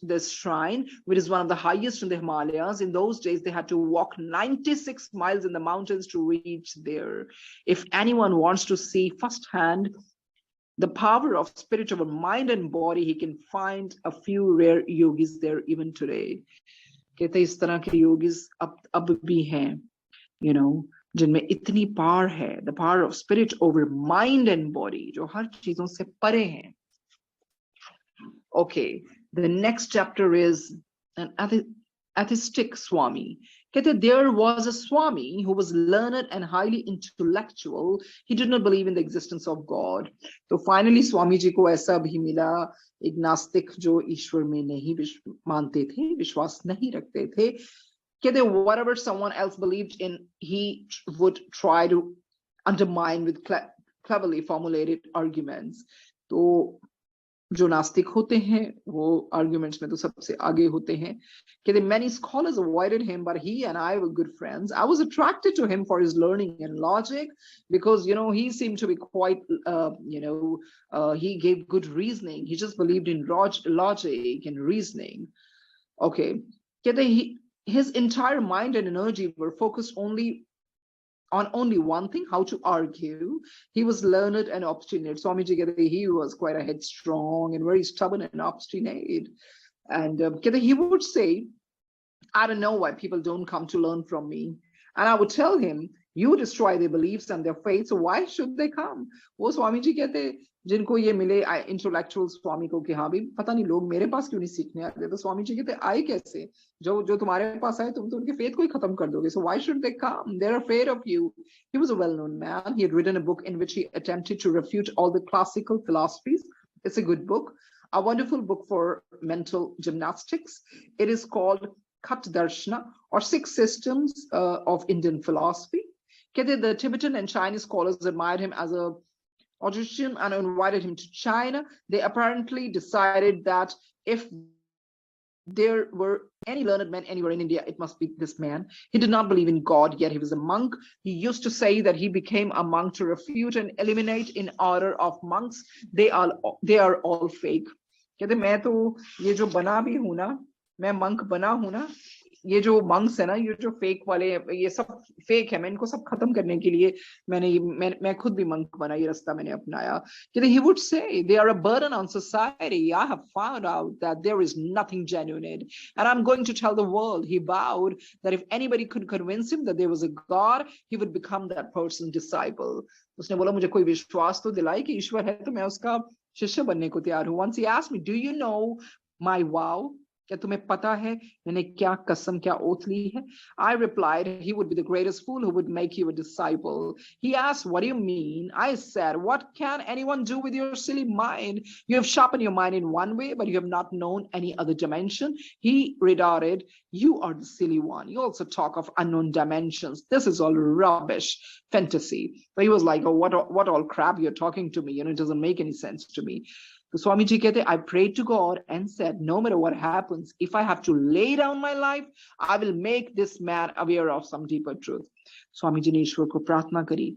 this shrine, which is one of the highest in the Himalayas. In those days, they had to walk 96 miles in the mountains to reach there. If anyone wants to see firsthand the power of spirit over mind and body, he can find a few rare yogis there even today. कहते इस तरह के yogis अब भी हैं, जिनमें इतनी power है, the power of spirit over mind and body, जो हर चीजों से परे हैं. Okay, the next chapter is an atheistic Swami. There was a Swami who was learned and highly intellectual. He did not believe in the existence of God. So finally Swami ji को ऐसा भी मिला, एक नास्तिक जो ईश्वर में नहीं मानते थे, विश्वास नहीं रखते थे. Whatever someone else believed in, he would try to undermine with cleverly formulated arguments. तो जो नास्तिक होते हैं वो arguments में तो सबसे आगे होते हैं. Many scholars avoided him, but he and I were good friends. I was attracted to him for his learning and logic, because he seemed to be quite he gave good reasoning. He just believed in logic and reasoning. Okay, his entire mind and energy were focused on only one thing, how to argue. He was learned and obstinate. Swami ji, he was quite a headstrong and very stubborn and obstinate. And he would say, I don't know why people don't come to learn from me. And I would tell him, you destroy their beliefs and their faith, so why should they come? वो स्वामी जी कहते, जिनको ये मिले intellectual स्वामी को कि हाँ भाई पता नहीं लोग मेरे पास क्यों नहीं सीखने आते, तो स्वामी जी कहते आए कैसे, जो तुम्हारे पास आए तुम तो उनके फेथ को ही खत्म कर दोगे, so why should they come? They're afraid of you. He was a well-known man. He had written a book in which he attempted to refute all the classical philosophies. It's a good book, a wonderful book for mental gymnastics. It is called Khat Darshana, or Six Systems of Indian Philosophy. The Tibetan and Chinese scholars admired him as a logician and invited him to China. They apparently decided that if there were any learned men anywhere in India, it must be this man. He did not believe in God, yet he was a monk. He used to say that he became a monk to refute and eliminate in order of monks. They are all fake. कहते मैं तो ये जो बना भी हूं ना, मैं monk बना हूं ना, ये जो मंक्स है ना, ये जो फेक वाले, ये सब फेक है। मैं इनको सब खत्म करने के लिए मैं खुद भी मंक बना, ये रास्ता मैंने अपनाया। कि he would say they are a burden on society. I have found out that there is nothing genuine in it, and I'm going to tell the world. He vowed that if anybody could convince him that there was a God, he would become that person's disciple. उसने बोला मुझे कोई विश्वास तो दिलाए कि ईश्वर है, तो मैं उसका शिष्य बनने को तैयार हूँ। Once he asked me, do you know my vow? क्या तुम्हें पता है मैंने क्या कसम, क्या ओथ ली है? I replied, he would be the greatest fool who would make you a disciple. He asked, what do you mean? I said, what can anyone do with your silly mind? You have sharpened your mind in one way, but you have not known any other dimension. He retorted, you are the silly one. You also talk of unknown dimensions. This is all rubbish, fantasy. So he was like, oh, what all crap you're talking to me? You know, it doesn't make any sense to me. So Swami Ji कहते, I prayed to God and said, no matter what happens, if I have to lay down my life, I will make this man aware of some deeper truth. Swami ji ने ईश्वर को प्रार्थना करी,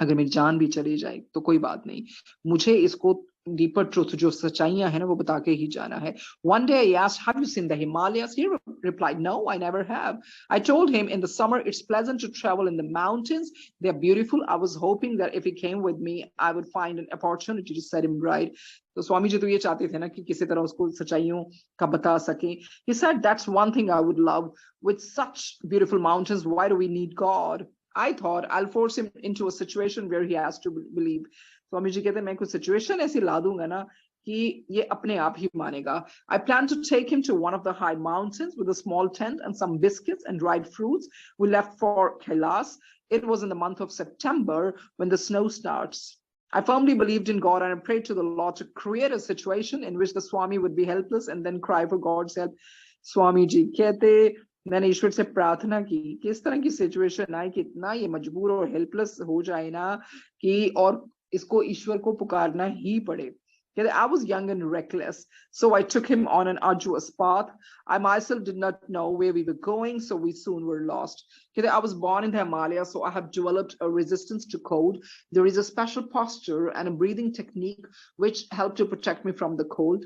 अगर मेरी जान भी चली जाए तो कोई बात नहीं, मुझे इसको डीपर ट्रूथ, जो सच्चाइयां है ना, वो बता के ही जाना है. One day I asked, have you seen the Himalayas? He replied, no, I never have. I told him, in the summer it's pleasant to travel in the mountains. They're beautiful. I was hoping that if he came with me, I would find an opportunity to set him right. तो स्वामी जी तो ये चाहते थे ना कि किसी तरह उसको सच्चाइयों का बता सके. He said, that's one thing I would love. With such beautiful mountains, why do we need God? I thought I'll force him into a situation where he has to believe. Swami ji कहते हैं मैं कुछ सिचुएशन ऐसी ला दूंगा ना कि ये अपने आप ही मानेगा. I plan to take him to one of the high mountains with a small tent and some biscuits and dried fruits. We left for Kailas. It was in the month of September when the snow starts. I firmly believed in God and I prayed to the Lord to create a situation in which the Swami would be helpless and then cry for God's help. Swami ji कहते, मैंने ईश्वर से प्रार्थना की कि इस तरह की situation आए कि इतना ये मजबूर और हेल्पलेस हो जाए ना कि और इसको ईश्वर को पुकारना ही पड़े. I was young and reckless, so I took him on an arduous path. I myself did not know where we were going, so we soon were lost. I was born in the Himalayas, so I have developed a resistance to cold. There is a special posture and a breathing technique which helped to protect me from the cold.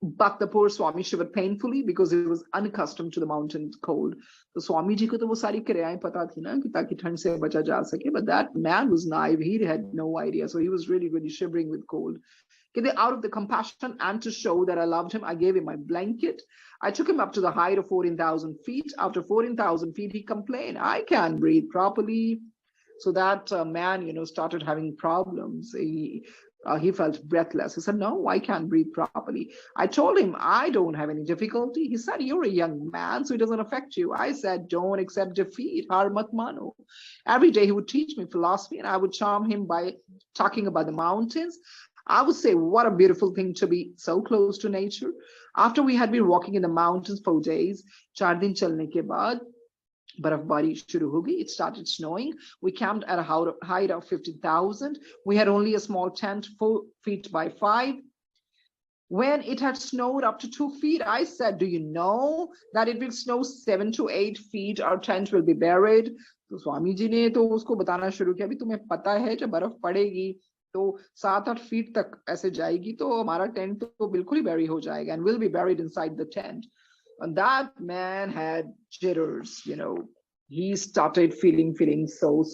But the poor Swami shivered painfully because he was unaccustomed to the mountain cold. So Swami ji ko to wo sari kriyaएं pata thi na कि ताकि ठंड से बचा जा सके. But that man was naive. He had no idea. So he was really, really shivering with cold. Out of the compassion and to show that I loved him, I gave him my blanket. I took him up to the height of 14,000 feet. After 14,000 feet, he complained, I can't breathe properly. So that man, started having problems. He felt breathless. He said, no, I can't breathe properly. I told him, I don't have any difficulty. He said, you're a young man, so it doesn't affect you. I said, don't accept defeat. Har mat mano. Every day he would teach me philosophy and I would charm him by talking about the mountains. I would say, what a beautiful thing to be so close to nature. After we had been walking in the mountains for days, 4 दिन चलने के बाद बर्फबारी शुरू हो गई. It started snowing. We camped at a height of 50,000. We had only a small tent 4 feet by 5. When it had snowed up to 2 feet, I said, do you know that it will snow 7 to 8 feet, our tent will be buried? तो स्वामी जी ने तो उसको बताना शुरू किया, अभी तुम्हें पता है जब बर्फ पड़ेगी तो 7-8 फीट तक ऐसे जाएगी तो हमारा टेंट तो बिल्कुल ही bury हो जाएगा, and we'll be buried inside the tent. And that man had jitters, he started feeling so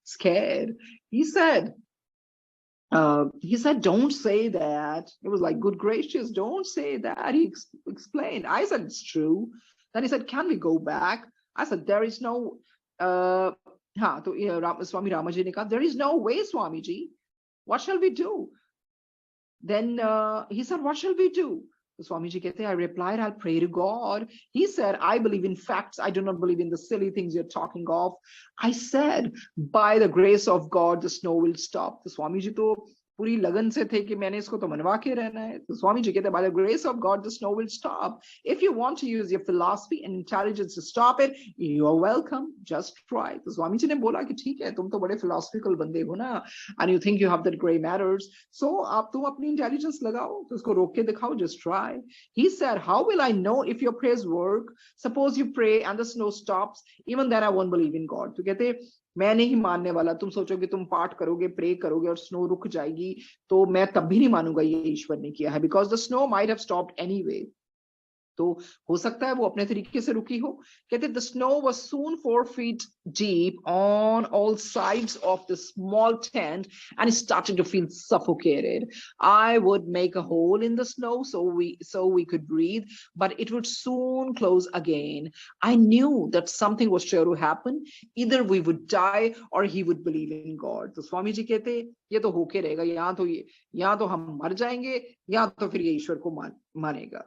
scared. He said, don't say that. It was like, good gracious, don't say that. He explained. I said, it's true. Then he said, can we go back? I said, there is no, Swami Ramaji ne kaha, there is no way, Swamiji. What shall we do? Then he said, what shall we do? So Swamiji कहते, I replied, I'll pray to God. He said, I believe in facts. I do not believe in the silly things you're talking of. I said, by the grace of God, the snow will stop. So Swamiji to पूरी लगन से थे कि मैंने इसको तो मनवा के रहना है. तो स्वामी जी कहते, by the grace of God, the snow will stop. If you want to use your philosophy and intelligence to stop it, you are welcome. Just try. तो स्वामी जी ने बोला कि ठीक है, तुम तो बड़े philosophical बंदे हो ना, and you think you have that gray matters, so आप तुम अपनी intelligence लगाओ, तो उसको रोक के दिखाओ, just try. He said, how will I know if your prayers work? Suppose you pray and the snow stops, even then I won't believe in God. तो कहते, मैं नहीं मानने वाला. तुम सोचोगे तुम पाठ करोगे, प्रे करोगे और स्नो रुक जाएगी तो मैं तब भी नहीं मानूंगा ये ईश्वर ने किया है, because the snow might have stopped anyway. तो हो सकता है वो अपने तरीके से रुकी हो। कहते the snow was soon 4 feet deep on all sides of the small tent and it started to feel suffocated. I would make a hole in the snow so we could breathe, but it would soon close again. I knew that something was sure to happen. Either we would die or he would believe in God. तो स्वामी जी कहते ये तो होके रहेगा, यहाँ तो हम मर जाएंगे या तो फिर ये ईश्वर को मानेगा।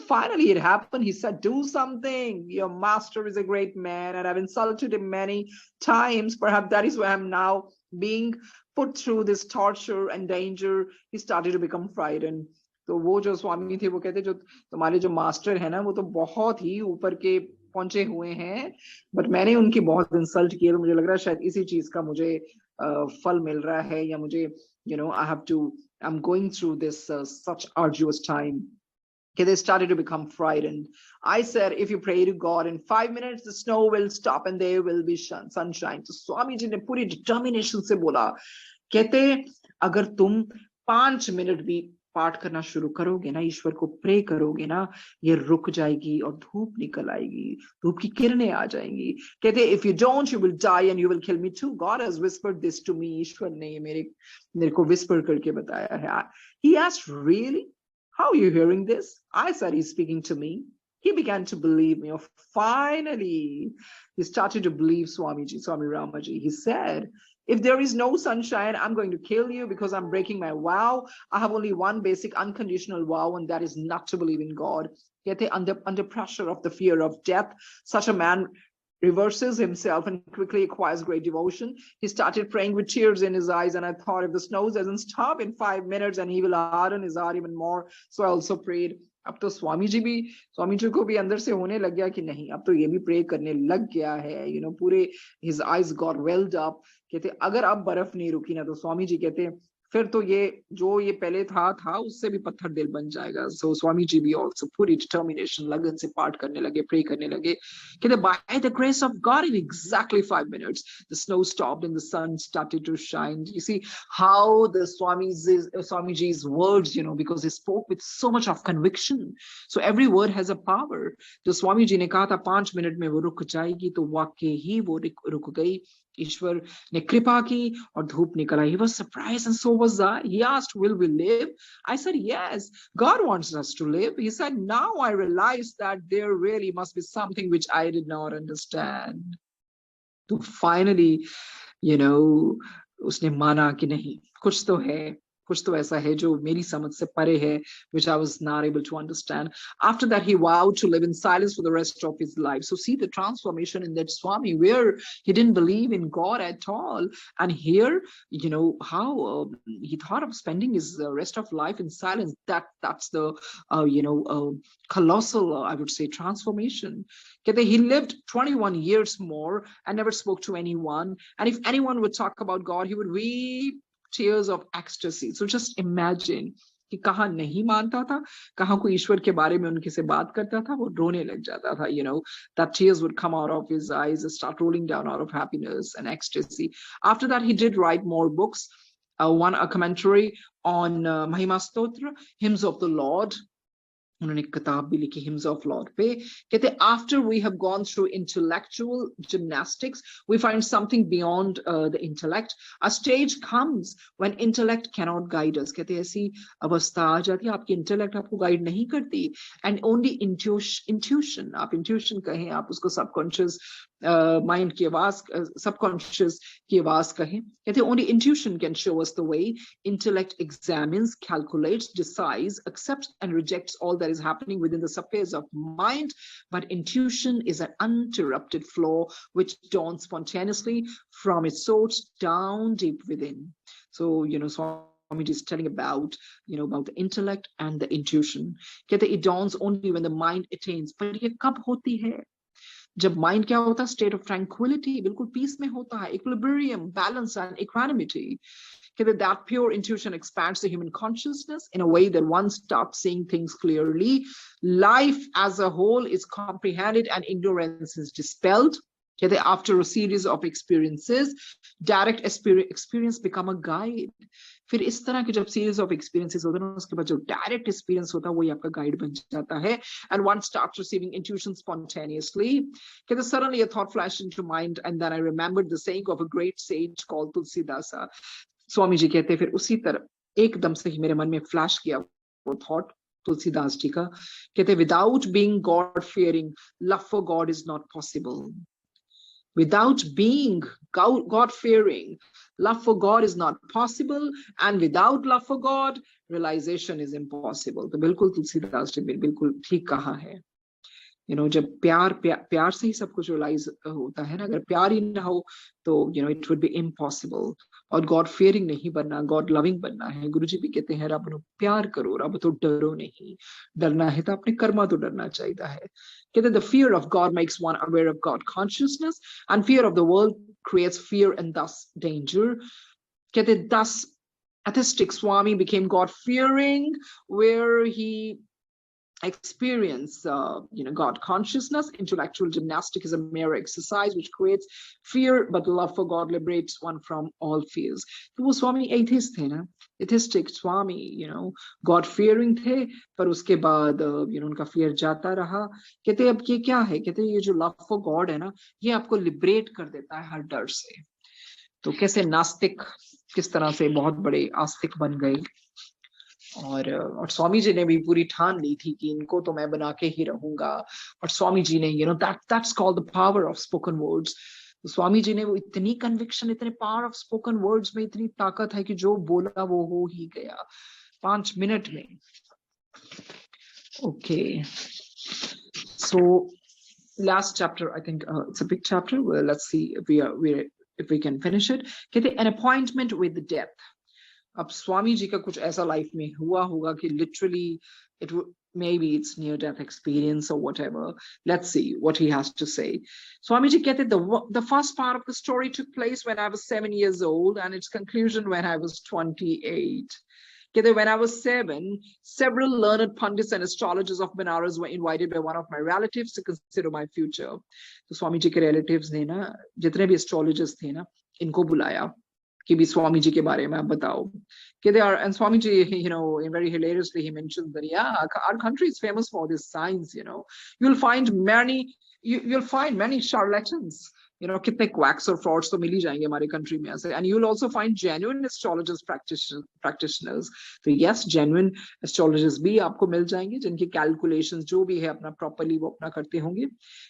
Finally it happened. He said, do something. Your master is a great man and I've insulted him many times. Perhaps that is why I'm now being put through this torture and danger. He started to become frightened. तो वो जो स्वामी थे वो कहते जो तुम्हारे जो master है ना वो तो बहुत ही ऊपर के पहुंचे हुए हैं, बट मैंने उनकी बहुत इंसल्ट की और मुझे लग रहा है शायद इसी चीज का मुझे फल मिल रहा है, या मुझे I'm going through this such arduous time. Okay, they started to become frightened. I said, if you pray to God in 5 minutes, the snow will stop and there will be sunshine. So Swami ji ने पूरी determination से बोला, कहते अगर तुम 5 minute भी पाठ करना शुरू करोगे ना, ईश्वर को प्रे करोगे ना, ये रुक जाएगी और धूप निकल आएगी, धूप की किरणें आ जाएंगी। कहते if you don't, you will die and you will kill me too. God has whispered this to me. ईश्वर ने ये मेरे को whisper करके बताया है। He asked, really? How are you hearing this? I said, he's speaking to me. He began to believe me. Finally, he started to believe Swami Ramaji. He said, if there is no sunshine, I'm going to kill you because I'm breaking my vow. I have only one basic unconditional vow, and that is not to believe in God. Yet under pressure of the fear of death, such a man reverses himself and quickly acquires great devotion. He started praying with tears in his eyes, and I thought, if the snow doesn't stop in 5 minutes and he will harden his heart even more. So I also prayed. अब तो स्वामी जी को भी अंदर से होने लग गया कि नहीं, अब तो ये भी प्रे करने लग गया है, पूरे his eyes got welled up. कहते अगर अब बर्फ नहीं रुकी ना, तो स्वामी जी कहते फिर तो ये जो ये पहले था उससे भी पत्थर दिल बन जाएगा। So स्वामी जी भी also पूरी determination लगन से पाठ करने लगे, pray करने लगे। कहते by the grace of God in exactly 5 minutes the snow stopped and the sun started to shine. You see how the Swamiji's words, because he spoke with so much of conviction, so every word has a power. तो स्वामी जी ने कहा था 5 minute में वो रुक जाएगी, तो वाकई ही वो रुक गई। ईश्वर ने कृपा की और धूप निकल आई। He was surprised and so was I. He asked, will we live? I said, yes, God wants us to live. He said, now I realize that there really must be something which I did not understand. So finally, उसने माना कि नहीं, कुछ तो ऐसा है जो मेरी समझ से परे है, which I was not able to understand. After that, he vowed to live in silence for the rest of his life. So see the transformation in that Swami, where he didn't believe in God at all. And here, how he thought of spending his rest of life in silence. That's the, colossal, I would say, transformation. He lived 21 years more and never spoke to anyone. And if anyone would talk about God, he would weep tears of ecstasy. So just imagine कि कहाँ नहीं मानता था, कहाँ कोई ईश्वर के बारे में उनके से बात करता था, वो रोने लग जाता था, that tears would come out of his eyes and start rolling down out of happiness and ecstasy. After that, he did write more books. A commentary on Mahima Stotra, Hymns of the Lord. उन्होंने किताब भी लिखी Hymns of Lord पे। कहते after we have gone through intellectual gymnastics, we find something beyond the intellect. A stage comes when intellect cannot guide us. कहते ऐसी अवस्था आ जाती है आपकी intellect आपको guide नहीं करती, and only intuition, आप intuition कहें, आप उसको subconscious mind की आवाज, subconscious की आवाज कहें। कहते only intuition can show us the way. Intellect examines, calculates, decides, accepts and rejects all that is happening within the surface of mind, but intuition is an uninterrupted flow which dawns spontaneously from its source down deep within. So Swamiji is telling about the intellect and the intuition. कहते it dawns only when the mind attains, but ये कब होती है? जब mind क्या होता है? State of tranquillity, बिल्कुल पीस में होता है, equilibrium, balance and equanimity. That pure intuition expands the human consciousness in a way that one starts seeing things clearly. Life as a whole is comprehended and ignorance is dispelled. कहते after a series of experiences, direct experience become a guide. फिर इस तरह के जब series of experiences होते हैं ना, उसके बाद जो direct experience होता है वही आपका guide बन जाता है. And one starts receiving intuition spontaneously. कहते suddenly a thought flashed into mind, and then I remembered the saying of a great sage called Tulsidasa. Swami ji कहते फिर उसी तरह एकदम से ही मेरे मन में फ्लैश किया वो थॉट तुलसीदास जी का. कहते without being God fearing love for God is not possible. Without being God fearing, love for God is not possible, and without love for God, realization is impossible. तो बिल्कुल तुलसीदास जी बिल्कुल ठीक कहा है. जब प्यार से ही सब कुछ रियलाइज होता है ना. अगर प्यार ही ना हो तो इट वुड बी इम्पॉसिबल. और गॉड फियरिंग नहीं बनना, गॉड लविंग बनना है. गुरुजी भी कहते हैं रब नु प्यार करो, रब तो डरो नहीं. डरना है तो अपने कर्मा तो डरना चाहिए है. कहते the fear of God makes one aware of God consciousness, and fear of the world creates fear and thus danger. कहते thus atheistic Swami became God fearing, where he experience God consciousness. Intellectual gymnastic is a mere exercise which creates fear, but love for God liberates one from all fears. तो वो स्वामी atheist थे ना, atheistic स्वामी, God fearing थे, पर उसके बाद उनका fear जाता रहा. कहते अब ये क्या है, कहते ये जो love for God है ना, ये आपको liberate कर देता है हर डर से. तो कैसे नास्तिक किस तरह से बहुत बड़े आस्तिक बन गए. और स्वामी जी ने भी पूरी ठान ली थी कि इनको तो मैं बना के ही रहूंगा. और स्वामी जी ने that's called the power of spoken words. तो स्वामी जी ने वो इतनी कन्विक्शन, इतने पावर ऑफ स्पोकन वर्ड्स में इतनी ताकत है कि जो बोला वो हो ही गया 5 मिनट में. Okay, so last chapter, I think it's a big chapter. Well, let's see if we can finish it. कहते an appointment with death. अब स्वामी जी का कुछ ऐसा लाइफ में हुआ होगा कि literally maybe it's near death experience or whatever. Let's see what he has to say. Swami ji कहते the first part of the story took place when I was 7 years old, and its conclusion when I was 28. कहते when I was 7, several learned pundits and astrologers of Benares were invited by one of my relatives to consider my future. तो स्वामी जी के relatives ने ना, जितने भी astrologers थे ना, इनको बुलाया कि भी स्वामी जी के बारे में आप बताओ. कहते and Swami ji, very hilariously he mentioned that our country is famous for this science. You'll find many charlatans. कितने quacks और frauds तो मिल ही जाएंगे हमारे country में ऐसे. And you'll also find genuine astrologers practitioners. तो yes, genuine astrologers भी आपको मिल जाएंगे जिनकी calculations जो भी है अपना properly वो अपना करते होंगे.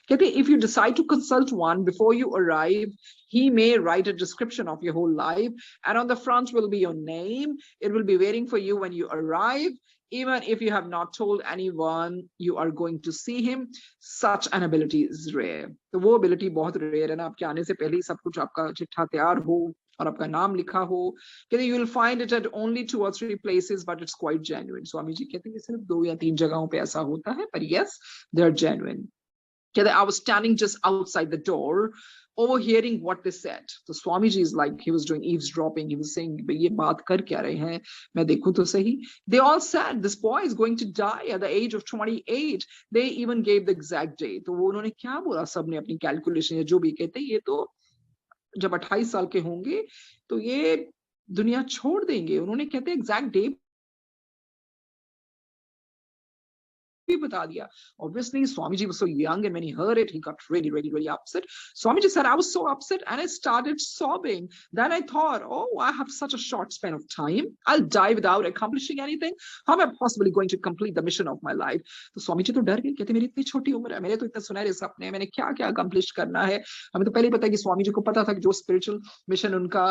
कहते if you decide to consult one before you arrive, he may write a description of your whole life, and on the front will be your name. It will be waiting for you when you arrive. Even if you have not told anyone you are going to see him, such an ability is rare. तो वो ability बहुत rare है ना, आपके आने से पहले ही सब कुछ आपका चिट्ठा तैयार हो और आपका नाम लिखा हो. कहते you will find it at only 2 or 3 places, but it's quite genuine. Swami ji कहते हैं सिर्फ 2 या 3 जगहों पे ऐसा होता है, पर yes, they are genuine. कहते I was standing just outside the door, overhearing what they said. So Swami ji is like, he was doing eavesdropping. He was saying, ye baat kar kya rahe hain? Main dekhu to sahi. They all said, this boy is going to die at the age of 28. They even gave the exact date. तो वो उन्होंने क्या बोला, सबने अपनी calculation या जो भी कहते ये तो जब 28 साल के होंगे तो ये दुनिया छोड़ देंगे. उन्होंने कहते एग्जैक्ट डेट भी बता दिया. Obviously, Swamiji was so young, and when he heard it, he got really, really, really upset. Swamiji said, I was so upset, and I started sobbing. Then I thought, oh, I have such a short span of time. I'll die without accomplishing anything. How am I possibly going to complete the mission of my life? तो Swamiji तो डर गए. कहते मेरी इतनी छोटी उम्र है, मेरे तो इतने सुनहरे सपने हैं, मैंने क्या क्या accomplish करना है. हमें तो पहले ही पता है कि स्वामी जी को पता था कि जो spiritual mission उनका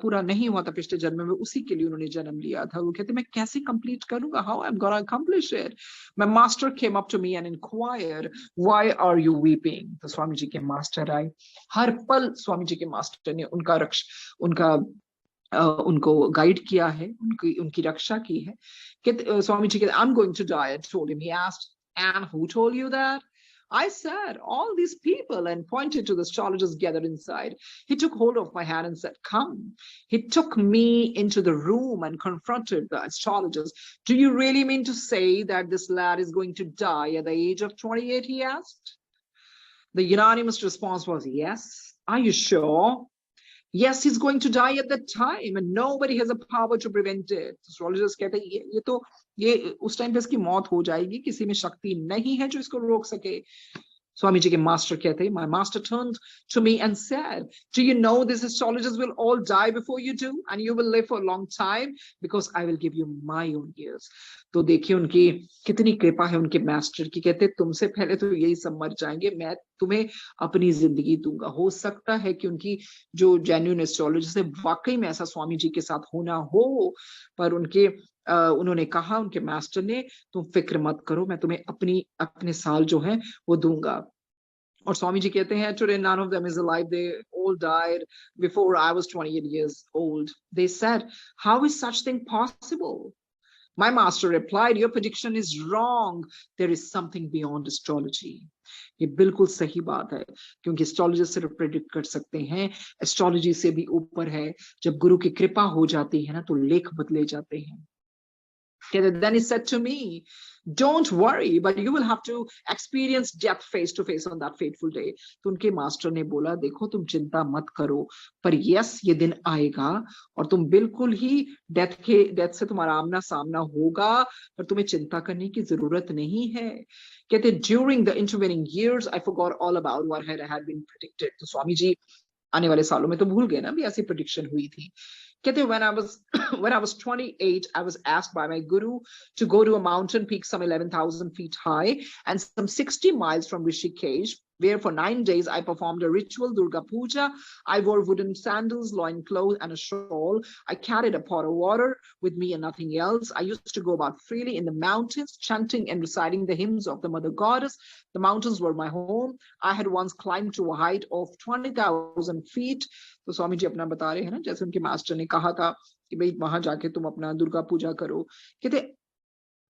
पूरा नहीं हुआ था पिछले जन्म में, उसी के लिए उन्होंने जन्म लिया था. वो कहते मैं कैसे complete करूंगा? How I'm gonna accomplish it? My master came up to me and inquired, why are you weeping? तो स्वामी जी के मास्टर आए. हर पल स्वामी जी के मास्टर ने उनको गाइड किया है, उनकी रक्षा की है. स्वामी जी कहते I'm going to die. I told him. He asked, and who told you that? I said, all these people, and pointed to the astrologers gathered inside. He took hold of my hand and said, come. He took me into the room and confronted the astrologers. Do you really mean to say that this lad is going to die at the age of 28? He asked. The unanimous response was yes. Are you sure? Yes, he's going to die at that time and nobody has a power to prevent it. Astrologers कहते हैं ये उस time पे इसकी मौत हो जाएगी, किसी में शक्ति नहीं है जो इसको रोक सके. Swami Ji ke master कहते हैं, my master turned to me and said, do you know these astrologers will all die before you do and you will live for a long time because I will give you my own years. तो देखिए उनकी कितनी कृपा है उनके master की. कहते तुमसे पहले तो यही सब मर जाएंगे, मैं तुम्हें अपनी जिंदगी दूंगा. हो सकता है कि उनकी जो जेन्युइन एस्ट्रोलॉजर है वाकई में ऐसा स्वामी जी के साथ होना हो, पर उन्होंने कहा, उनके मास्टर ने, तुम फिक्र मत करो, मैं तुम्हें अपने साल जो है वो दूंगा. और स्वामी जी कहते हैं, today none of them is alive, they all died before I was 28 years old. They said, how is such thing possible? My master replied, your prediction is wrong. There is something beyond astrology. ये बिल्कुल सही बात है, क्योंकि astrologer सिर्फ predict कर सकते हैं, एस्ट्रोलॉजी से भी ऊपर है. जब गुरु की कृपा हो जाती है ना तो लेख बदले जाते हैं. Then he said to me, don't worry, but you will have to experience death face to face on that fateful day. तो उनके मास्टर ने बोला, देखो तुम चिंता मत करो, पर यस ये दिन आएगा और तुम बिल्कुल ही डेथ से तुम्हारा आमना सामना होगा, पर तुम्हें चिंता करने की जरूरत नहीं है. कहते during the intervening years I forgot all about what had been predicted. तो स्वामी जी आने वाले सालों में तो भूल गए ना भी ऐसी प्रेडिक्शन हुई थी. कहते when I was 28, I was asked by my guru to go to a mountain peak some 11,000 feet high and some 60 miles from Rishikesh, where for 9 days I performed a ritual Durga Puja. I wore wooden sandals, loin clothes, and a shawl. I carried a pot of water with me and nothing else. I used to go about freely in the mountains, chanting and reciting the hymns of the Mother Goddess. The mountains were my home. I had once climbed to a height of 20,000 feet. तो स्वामी जी अपना बता रहे हैं ना, जैसे उनके master ने कहा था कि भाई वहां जाके तुम अपना दुर्गा पूजा करो. कहते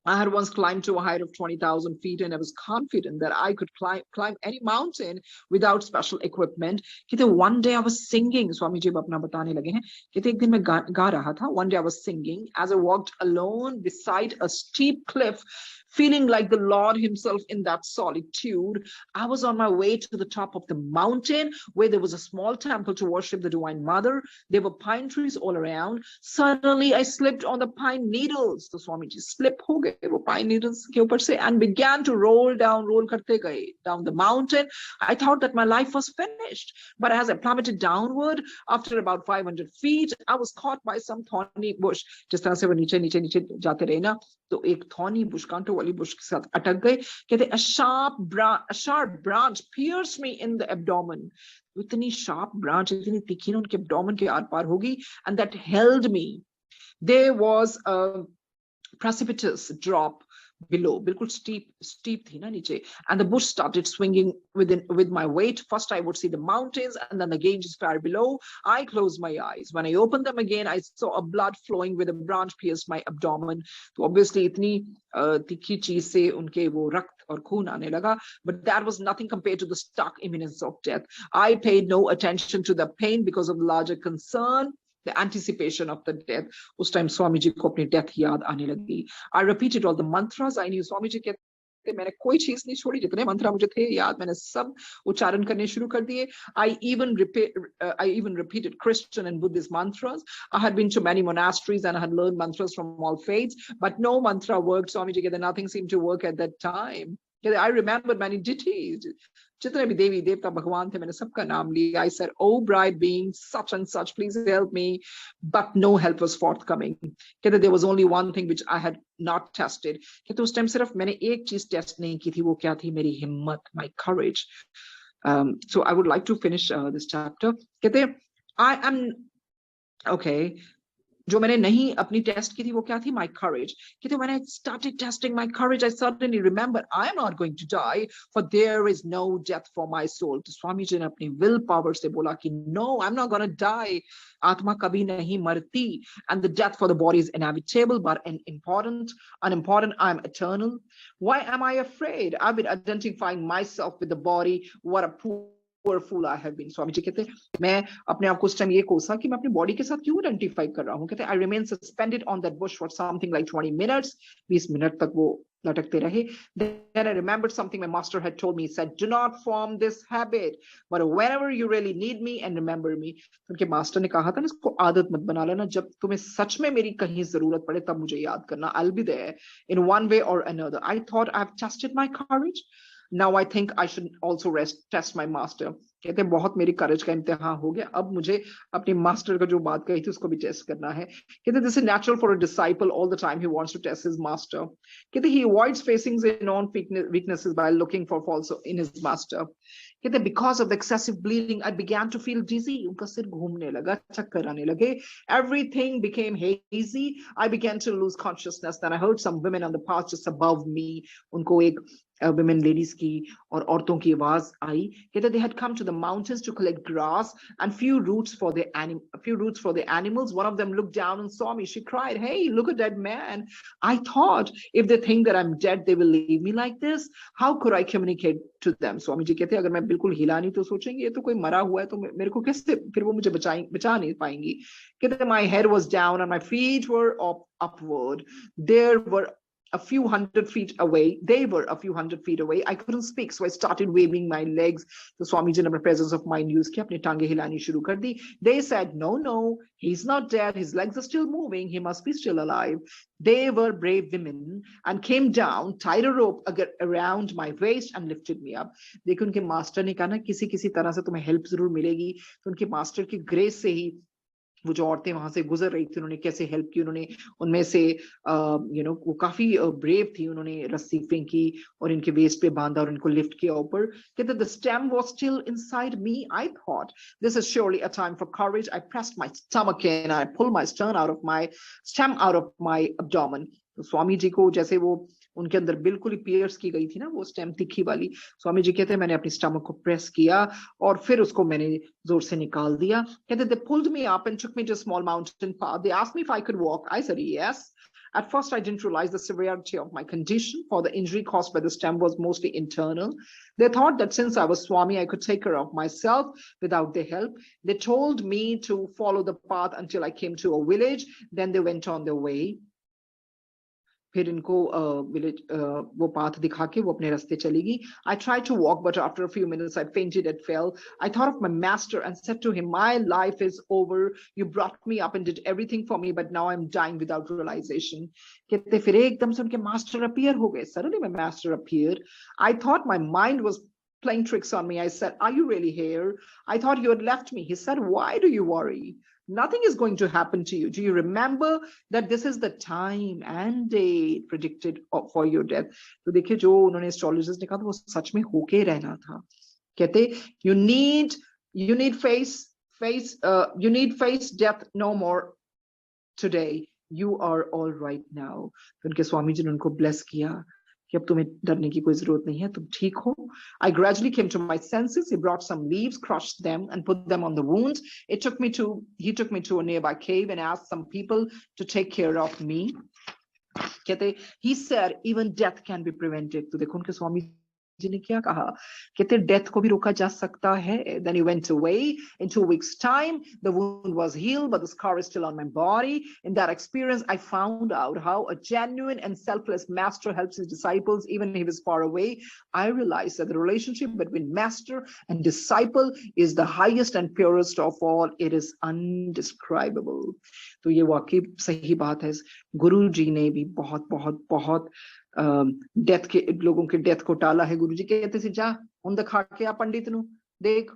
I had once climbed to a height of 20,000 feet and I was confident that I could climb any mountain without special equipment. कहते one day I was singing, Swami ji अपना बताने लगे हैं, कहते एक दिन मैं गा रहा था. One day I was singing as I walked alone beside a steep cliff, feeling like the Lord himself in that solitude. I was on my way to the top of the mountain where there was a small temple to worship the Divine Mother. There were pine trees all around. Suddenly I slipped on the pine needles. So Swami ji slip ho gaye wo pine needles ke upar se and began to roll karte gaye down the mountain. I thought that my life was finished, but as I plummeted downward after about 500 feet, I was caught by some thorny bush. जिस तरह से वो नीचे जाते रहे ना, तो एक thorny bush, कांटों वाली bush के साथ अटक गए. कहते a sharp branch pierced me in the abdomen. इतनी sharp branch, इतनी तीखी ना उनके abdomen के आर पार होगी, and that held me. There was a precipitous drop below, बिल्कुल steep थी ना नीचे, and the bush started swinging with my weight. First I would see the mountains and then the Ganges far below. I closed my eyes. When I opened them again, I saw a blood flowing with a branch pierced my abdomen. तो obviously इतनी तीखी चीज से उनके वो रक्त और खून आने लगा, but that was nothing compared to the stark imminence of death. I paid no attention to the pain because of the larger concern, the anticipation of the death. उस टाइम स्वामी जी को अपनी डेथ याद आने लगी. I repeated all the mantras I knew. Swami ji कहते मैंने कोई चीज नहीं छोड़ी, जितने मंत्र मुझे थे याद मैंने सब उच्चारण करने शुरू कर दिए. I even repeated Christian and Buddhist mantras. I had been to many monasteries and I had learned mantras from all faiths, but no mantra worked. Swami ji कहते nothing seemed to work at that time. I remembered many deities. जितने भी देवी देवता भगवान थे मैंने सबका नाम लिया. I said, oh bright being such and such, please help me, but no help was forthcoming. कहते there was only one thing which I had not tested. कहते उस टाइम सिर्फ मैंने एक चीज टेस्ट नहीं की थी, वो क्या थी? मेरी हिम्मत, my courage. So I would like to finish this chapter. कहते I am okay. जो मैंने नहीं अपनी टेस्ट की थी वो क्या थी? My courage. कहते when I started testing my courage, I suddenly remembered I am not going to die, for there is no death for my soul. तो स्वामी जी ने अपनी will power से बोला कि no, I'm not going to die. आत्मा कभी नहीं मरती, and the death for the body is inevitable, but unimportant, I'm eternal. Why am I afraid? I've been identifying myself with the body. What a poor fool I have been. Swami ji कहते मैं अपने आप को उस टाइम ये कोसा कि मैं अपनी बॉडी के साथ क्यों आइडेंटिफाई कर रहा हूँ. कहते I remained suspended on that bush for something like 20 minutes. 20 minute तक वो लटकते रहे. Then I remembered something my master had told me. He said, do not form this habit, but whenever you really need me and remember me. उनके master ने कहा था ना, इसको आदत मत बना लेना, जब तुम्हें सच में मेरी कहीं जरूरत पड़े तब मुझे याद करना. I'll be there in one way or another. I thought I've tested my courage. Now I think I should also test my master. कहते बहुत मेरी करेज का इम्तिहान हो गया, अब मुझे अपने मास्टर का जो बात कही थी उसको भी टेस्ट करना है. कहते this is natural for a disciple. All the time he wants to test his master. कहते he avoids facing his own weaknesses by looking for faults in his master. कहते because of the excessive bleeding I began to feel dizzy. उनका सिर घूमने लगा, चक्कर आने लगे. Everything became hazy. I began to lose consciousness. Then I heard some women on the path just above me. उनको एक women ladies की और औरतों की आवाज आई. कहते they had come to the mountains to collect grass and few roots for the animals. One of them looked down and saw me. She cried, hey, look at that man. I thought if they think that I'm dead they will leave me like this. How could I communicate to them? Swami ji कहते अगर मैं बिल्कुल हिला नहीं तो सोचेंगे ये तो कोई मरा हुआ है, तो मेरे को कैसे फिर वो मुझे बचा नहीं पाएंगी. कहते my head was down and my feet were upward. There were a few hundred feet away. They were a few hundred feet away. I couldn't speak, so I started waving my legs. तो स्वामी जी ने अपने presence of mind use किया, अपनी टांगे हिलानी शुरू कर दी. They said, no, he's not dead. His legs are still moving. He must be still alive. They were brave women and came down, tied a rope around my waist and lifted me up. देखो उनके master ने कहा ना किसी तरह से तुम्हें help जरूर मिलेगी. तो उनके मास्टर की ग्रेस से ही वो जो औरतें वहां से गुजर रही थी उन्होंने कैसे हेल्प की. उन्होंने उनमें से वो काफी ब्रेव थी. उन्होंने रस्सी फेंकी और इनके वेस्ट पे बांधा और इनको लिफ्ट किया ऊपर. कहते the stem was still inside me. I thought this is surely a time for courage. I pressed my stomach in and I pulled my stem out of my abdomen. तो स्वामी जी को जैसे वो उनके अंदर बिल्कुल ही पियर्स की गई थी ना वो स्टेम तीखी वाली. स्वामी जी कहते हैं मैंने अपनी स्टमक को प्रेस किया और फिर उसको मैंने जोर से निकाल दिया. कहते they pulled me up and took me to a small mountain path. They asked me if I could walk. I said yes. At first I didn't realize the severity of my condition, for the injury caused by the stem was mostly internal. They thought that since I was Swami I could take care of myself without their help. They told me to follow the path until I came to a village. Then they went on their way. फिर इनको village वो path दिखा के वो अपने रास्ते चली गई. I tried to walk but after a few minutes I fainted and fell. I thought of my master and said to him, my life is over. You brought me up and did everything for me, but now I'm dying without realization. कहते फिर एकदम से उनके master appear हो गए. Suddenly my master appeared. I thought my mind was playing tricks on me. I said, are you really here? I thought you had left me. He said, why do you worry? Nothing is going to happen to you. Do you remember that this is the time and date predicted for your death? तो देखिए जो उन्होंने astrologers ने कहा था वो सच में होके रहना था. कहते you need face death no more today. You are all right now. तो उनके स्वामी जी ने उनको ब्लेस किया कि अब तुम्हें डरने की कोई जरूरत नहीं है, तुम ठीक हो. I gradually came to my senses. He brought some leaves, crushed them and put them on the wounds. He took me to a nearby cave and asked some people to take care of me. कहते he said even death can be prevented. तो देखो उनके स्वामी जी ने क्या कहा. कहते death को भी रोका जा सकता है. Then he went away. In 2 weeks time the wound was healed but the scar is still on my body. In that experience I found out how a genuine and selfless master helps his disciples even if he was far away. I realized that the relationship between master and disciple is the highest and purest of all. It is undescribable. तो ये वाकई सही बात है. गुरु जी ने भी बहुत death के लोगों के डेथ को टाला है. गुरु जी कहते थे जा हुन दिखा के आ पंडित नु देख.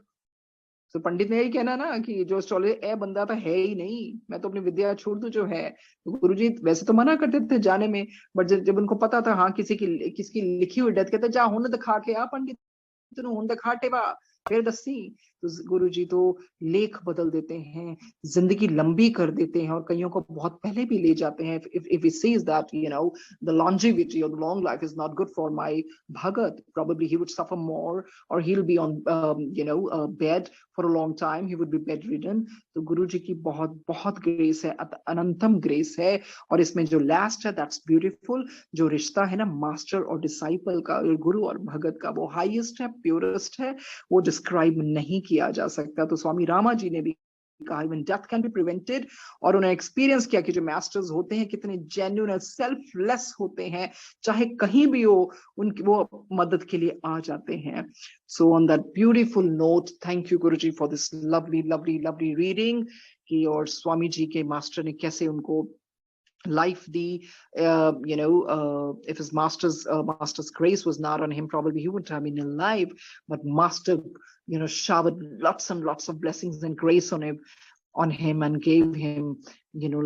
तो पंडित ने यही कहना ना कि जो एस्ट्रोलॉजर ए बंदा तो है ही नहीं, मैं तो अपनी विद्या छोड़ दूं जो है. तो गुरु जी वैसे तो मना करते थे जाने में, बट जब उनको पता था हाँ किसकी लिखी हुई डेथ, कहते जा हुन दिखा के आ पंडित नु हुन दिखा टेवा फिर दसी. तो गुरु जी तो लेख बदल देते हैं, जिंदगी लंबी कर देते हैं और कईयों को बहुत पहले भी ले जाते हैं. if he sees that the longevity or the long life is not good for my bhagat, probably he would suffer more or he'll be on bed for a long time. He would be bedridden. तो गुरु जी की बहुत grace है, अनंतम grace है. और इसमें जो last है that's beautiful. जो रिश्ता है ना मास्टर और डिसाइपल का, गुरु और भगत का, वो हाईएस्ट है, प्योरेस्ट है, वो डिस्क्राइब नहीं किया जा सकता. तो स्वामी रामा जी ने भी कहा even death can be prevented, और उन्हें एक्सपीरियंस किया कि जो मास्टर्स होते हैं कितने जेन्युइन और सेल्फलेस होते हैं, चाहे कहीं भी हो उनकी वो मदद के लिए आ जाते हैं. So on that beautiful note, thank you Guruji for this lovely lovely lovely reading कि और स्वामी जी के मास्टर ने कैसे उनको life the if his master's grace was not on him, probably he wouldn't have been alive, but master showered lots and lots of blessings and grace on him and gave him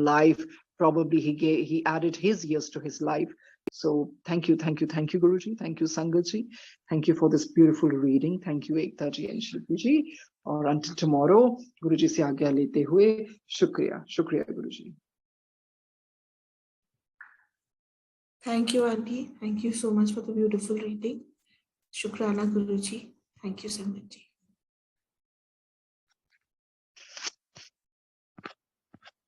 life. Probably he added his years to his life. So thank you Guruji, thank you Sangat ji, thank you for this beautiful reading. Thank you Ekta ji and Shilpi ji. और until tomorrow, Guruji से आज्ञा लेते हुए शुक्रिया Guruji. Thank you, Auntie. Thank you so much for the beautiful reading. Shukrana, Guruji. Thank you, Sangat ji.